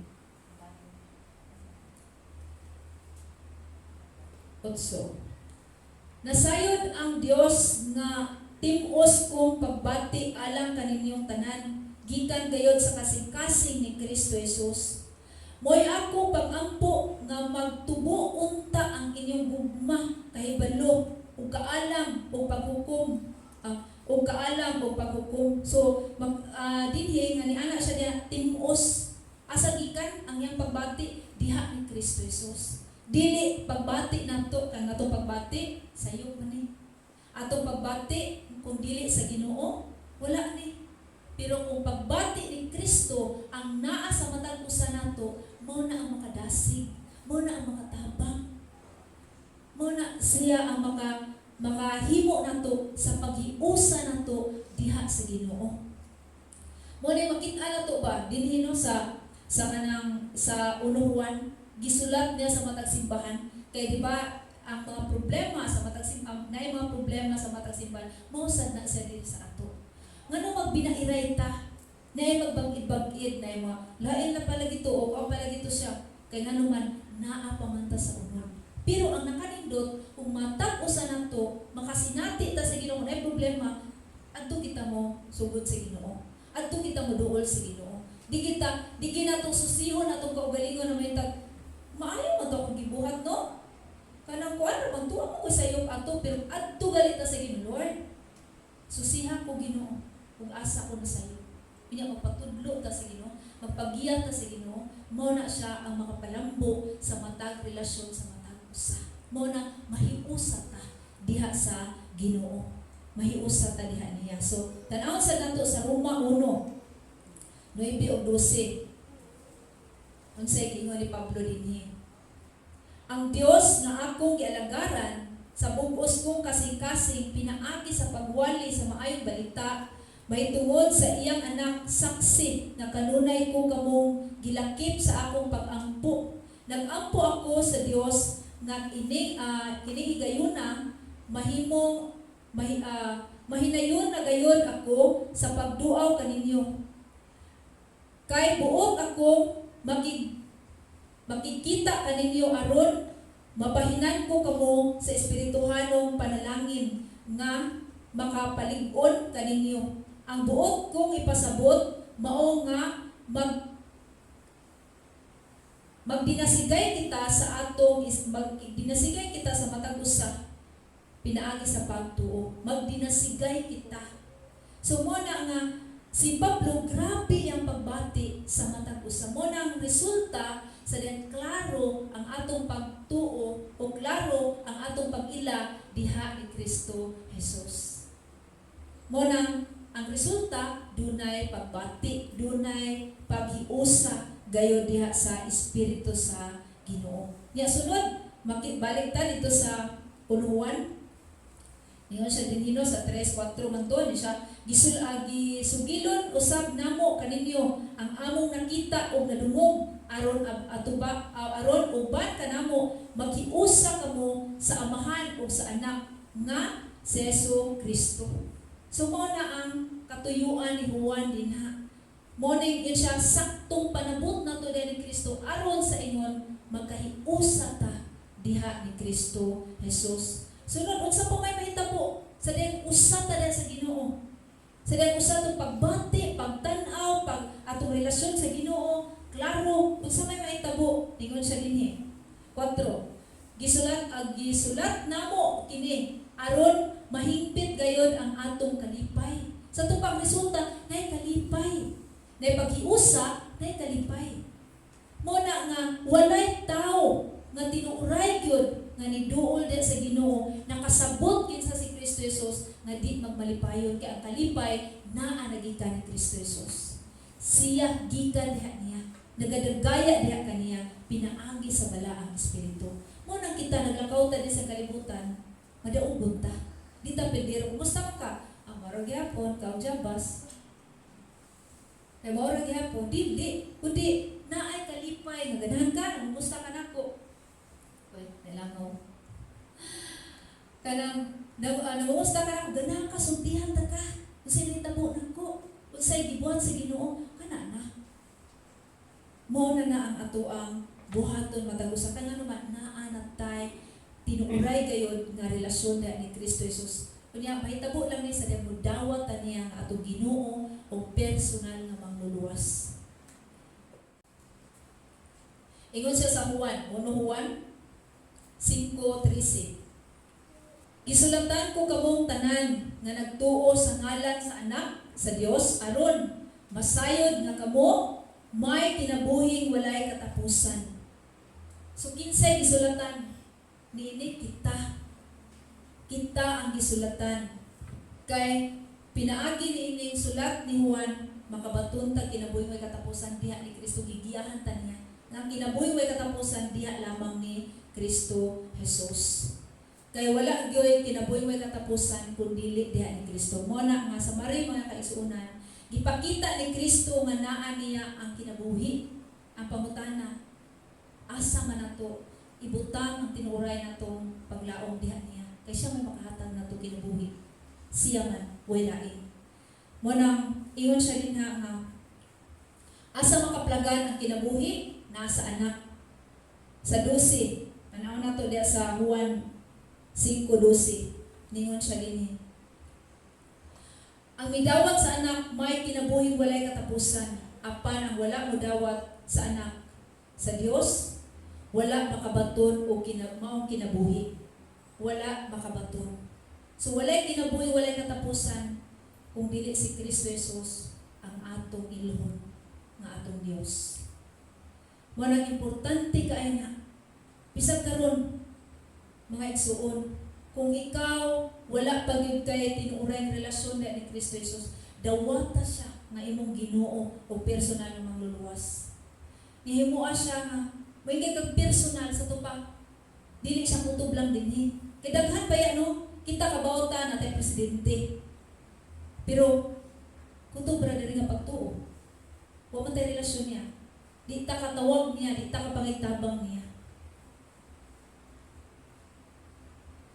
8. Nasayod ang Dios nga tim-os kong pagbati alang kaninyong tanan, gikan gayod sa kasing-kasing ni Kristo Jesus. Mo'y ako pagampo nga magtubo unta ang inyong gugma, kahibalo, ug kaalam, ug paghukom, ug kaalam, ug paghukom. So, dinhi nga ni ana siya diya tim-os. Asa gikan ang iyang pagbati diha ni Kristo Jesus. Dili pagbati nato kang atong pagbati sayop man ni. Atong pagbati kung dili sa Ginoo wala ni. Pero kung pagbati ni Kristo ang naa sa matag usa nato, mao na ang makadasig, mao na ang makatabang. Mao na siya ang makahimo nato sa paghiusa nato diha sa Ginoo. Mo ni makita nato ba dinhi no sa kanang sa unuhan gisulat niya sa matag simbahan kay di ba ang mga problema sa matag simbahan na mga problema sa matag simbahan mao sad na sa diri sa ato ngano magbinairay ta na magbagid-bagid na mga lain na pala gito o pala gito siya kay ngano man naa pa man ta sa unon pero ang nakanindot kung matag usa nato makasinati ta sa Ginoo na problema adto kita mo sugod sa Ginoo adto kita mo duol sa Ginoo di kinatong susihon atong kaugalingon na may tag maayo man to akong gibuhat no kanang kuan man tuwa mo ko sayop ato pero adto galit ta sa Ginoo Lord susihan ko Ginoo ug asa ko na sayo inya magpatudlo ta sa Ginoo magpagiya ta sa Ginoo mao na siya ang makapalambo sa matag relasyon sa matag usa mao na mahiusa ta diha sa Ginoo mahiusa ta diha niya so tan-aw sa nato sa Roma 1 9 ug 12 ang giingon ni Pablo dinhi. Ang Dios nga akong gialagaran sa bug-os kong kasing-kasing pinaagi sa pagwali sa maayong balita may tungod sa iyang anak saksi na kanunay ko kamong gilakip sa akong pag-ampo. Nag-ampo ako sa Dios nga kinihigayuna mahinayon na gayon ako sa pagduaw kaninyo. Kay buok ako makikita kaninyo aron mapahinan ko kamo sa espirituhanong panalangin nga makapalig-on kaninyo. Ang buot kong ipasabot mao nga magdinasigay kita sa magdinasigay kita sa matag usa pinaagi sa pagtuo. Magdinasigay kita. So mo na nga si Pablo, grabe ang pagbati sa matag usa. Mo na ang resulta sa diyan klaro ang atong pagtuo o klaro ang atong pag-ila diha ni Kristo Jesus. Mo na ang resulta dunay pagbati, dunay paghiusa gayon diha sa espiritu sa Ginoo. Nya sunod, balik ta dito sa unuhan. Niyon siya dinhino sa 3:4 man to ni siya gisugilon usab namo kaninyo ang among nakita og nadungog aron aron uban kanamo maghiusa kamo sa amahan ug sa anak nga si Hesus Kristo. So mo na ang katuyuan ni Juan dinha. Mo ning siya saktong panabot nato ni Kristo aron sa ingon magkahiusa ta diha ni Kristo Jesus. Sunod unsa pa may mahitabo sa diyan usa ta sa Ginoo. Sa diyan usa tong pagbati, pagtan-aw, atong relasyon sa Ginoo, klaro unsa may mahitabo ingon siya dinhi. 4. Gisulat namo kini aron mahingpit gayod ang atong kalipay. Sa tupang resulta nay kalipay. Nay paghiusa nay kalipay. Mo na nga walay tao nga tinuray gyud nga niduol din sa Ginoo nakasabot kinsa si Kristo Jesus nga di magmalipayon kay ang kalipay naa nagikan ni Kristo Jesus. Siya gikan diha niya, nagadagaya diha kaniya, pinaagi sa balaang espiritu. Mo nang kita naglakaw ta di sa kalibutan, madaugod ta. Di ta pindiro kumusta ka? Maro gyapon ka jabas. Kay maro gyapon dili kundi nangungusta ka, ganang kasultihan ta ka. Unsay nitabo nako, unsay gibuhat sa Ginoo, kana na. Mao na ang atoang buhaton matag usa ka nga naman naa natay tinuuray gayud nga relasyon na ni Kristo Jesus. Kunya mahitabo lang ni sa dawat niya nga atong Ginoo o personal nga mangluluwas. Ingon siya sa Juan 5:13. Gisulatan ko kamong tanan nga nagtuo sa ngalan sa Anak sa Dios aron masayod nga kamo may kinabuhing walay katapusan. So kinsay gisulatan? Niini kita. Kita ang gisulatan. Kay pinaagi niining sulat ni Juan makabaton ta kinabuhing way katapusan diha ni Kristo gigiyahan ta niya. Nga kinabuhing way katapusan diha lamang ni Kristo Jesus. Kaya wala gyoy kinabuhing may katapusan kung dili diha ni Kristo. Mo na nga sa mari mga kaisunan, gipakita ni Kristo nga naa niya ang kinabuhi, ang pangutana. Asa man nato ibutang ang tinuray natong paglaom diha niya. Kay siya may makahatag nato kinabuhi. Siya man way lain. Mo nang ingon siya din nga asa makaplagan ang kinabuhi nasa Anak. Sa 12, tanaw nato diha sa Juan 5:12, ningon siya gini. Ang midawat sa Anak may kinabuhing walay katapusan, apan ang wala modawat sa Anak sa Dios wala makabaton o maong kinabuhi. Wala makabaton. So walay kinabuhi walay katapusan kung dili si Kristo Jesus ang atong ilhon nga atong Dios. Mo nang importante kay na bisag karon mga igsuon, kung ikaw wala pa gyud kay tinuuray ang relasyon ni Kristo Jesus, dawata siya nga imong Ginoo o personal nga mangluluwas. Nihimuha siya nga may kag personal sa tupa. Dili siya kutob lang dinhi. Kay daghan pa no, kita kabawta natay presidente. Pero kutob ra diri nga pagtuo. Wa man tay relasyon niya. Di ta katawag niya, di ta kapangitabang niya.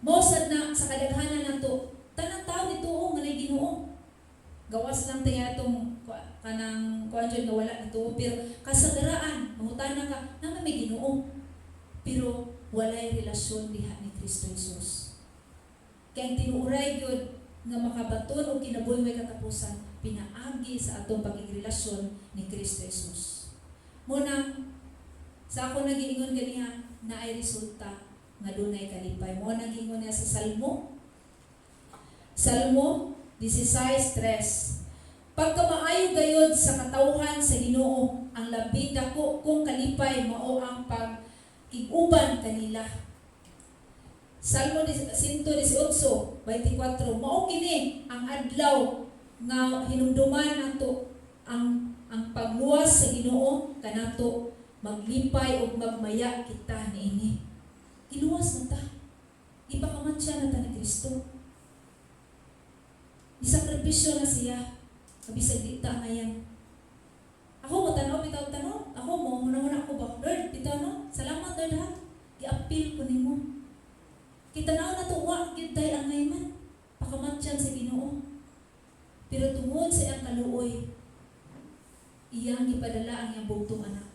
Mosad na sa kadaghanan nato, tanang tao dituo nga nay Ginoo. Gawas lang tayo itong kanang kuanjud nga wala dituo, pero kasagaraan, mangutana ka, naman may Ginoo. Pero walay relasyon diha ni Kristo Jesus. Kaya tinuuray gyud nga makabaton o kinabuhi may katapusan, pinaagi sa atong pagigrelasyon ni Kristo Jesus. Muna, sa ako nagiingon ganiha na ay resulta nga dunay kalipay. Mo nagingon niya sa Salmo 16:3. Pagka maayo gayod sa katawhan sa Ginoo, ang labi dako kung kalipay mao ang pag-iguban kanila. Salmo 118:24. Mao kini ang adlaw nga hinumduman nato ang pagluwas sa Ginoo kanato maglipay ug magmaya kita niini. Iluwas na ta. Ipakamansya na ta ni Kristo. Isakripisyo na siya. Kabisag di ta ngayon. Ako matanaw, bitaw tanong. Ako mo, muna ako ba? Lord, bitaw no? Salamat Lord ha. I-appeal ko ni mo. Kitanaw na tuwa, kitay ang ngayman. Pakamansyan sa Ginoo. Pero tungod sa iyang kaluoy, iyang ipadala ang iyang bugtong anak.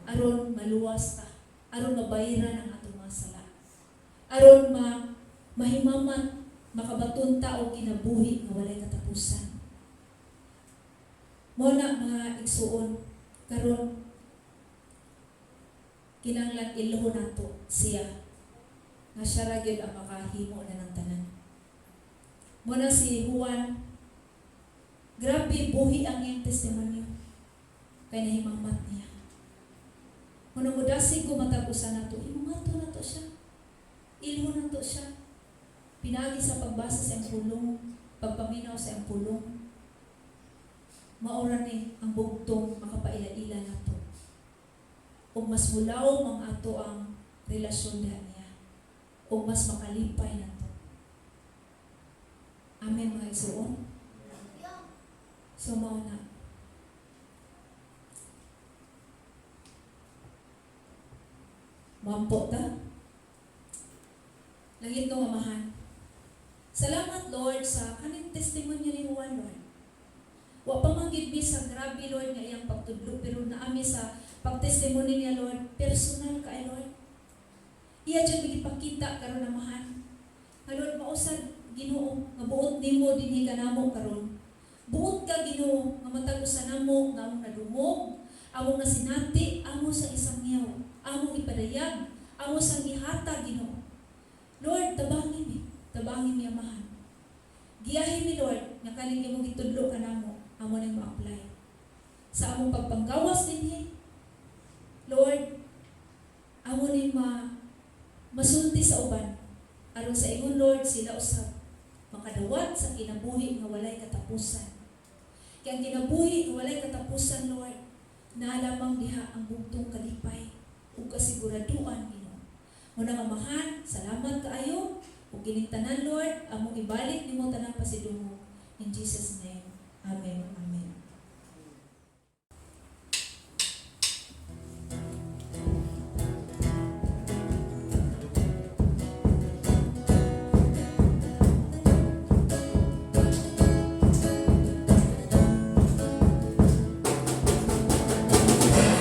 Aron maluwas ta. Aron mabayaran ang atong mga sala. Aron mahimaman, makabaton ta o kinabuhi nga walay katapusan. Mo na mga igsuon, karon kinahanglan ilho nato siya nga siya ra gyud ang makahimo na ng tanan. Mo na si Juan, grabe buhi ang iyang testimonyo kay nahimamat niya. Kung namudasig ko matagusan nato, imumato na to siya. Ilho na to siya. Pinagi sa pagbasa sa iyang pulong, pagpaminaw sa iyang pulong. Maura ni ang bugtong makapaila-ila na to. O mas mulaw mang ato ang relasyon niya. O mas makalipay na to. Amen mga igsuon. So mauna. Mampo ta. Langit ng Amahan. Salamat, Lord, sa kaning testimony ni Juan, Lord. Wa pa man gid mi sa grabe, Lord, nga iyang pagtudlo, pero naami sa pagtestimony niya, Lord, personal kay Lord. Iya dyan magipakita karon Amahan. Nga Lord, mausad Ginoo nga buot nimo dinhi kanamo karon. Buot ka Ginoo nga matag usa namo nga among nadungog, among nasinati, amo sa isang yaw, among ipadayag, amo sa ihata Ginoo. Lord, tabangin mi Amahan. Giyahin mi Lord nga kaning imong gitudlo kanamo, amo ning ma-apply sa among pagpanggawas dinhi. Lord, amo ning masulti sa uban. Aron sa ingon Lord, sila usab makadawat sa kinabuhi nga walay katapusan. Kaya ang kinabuhi nga walay katapusan, Lord, na lamang diha ang bugtong kalipay ug kasiguraduan Ginoo. Muna Amahan, salamat kaayo ug kining tanan Lord, among ibalik nimo tanang pasidungog. In Jesus name. Amen. Amen.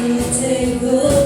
You take good.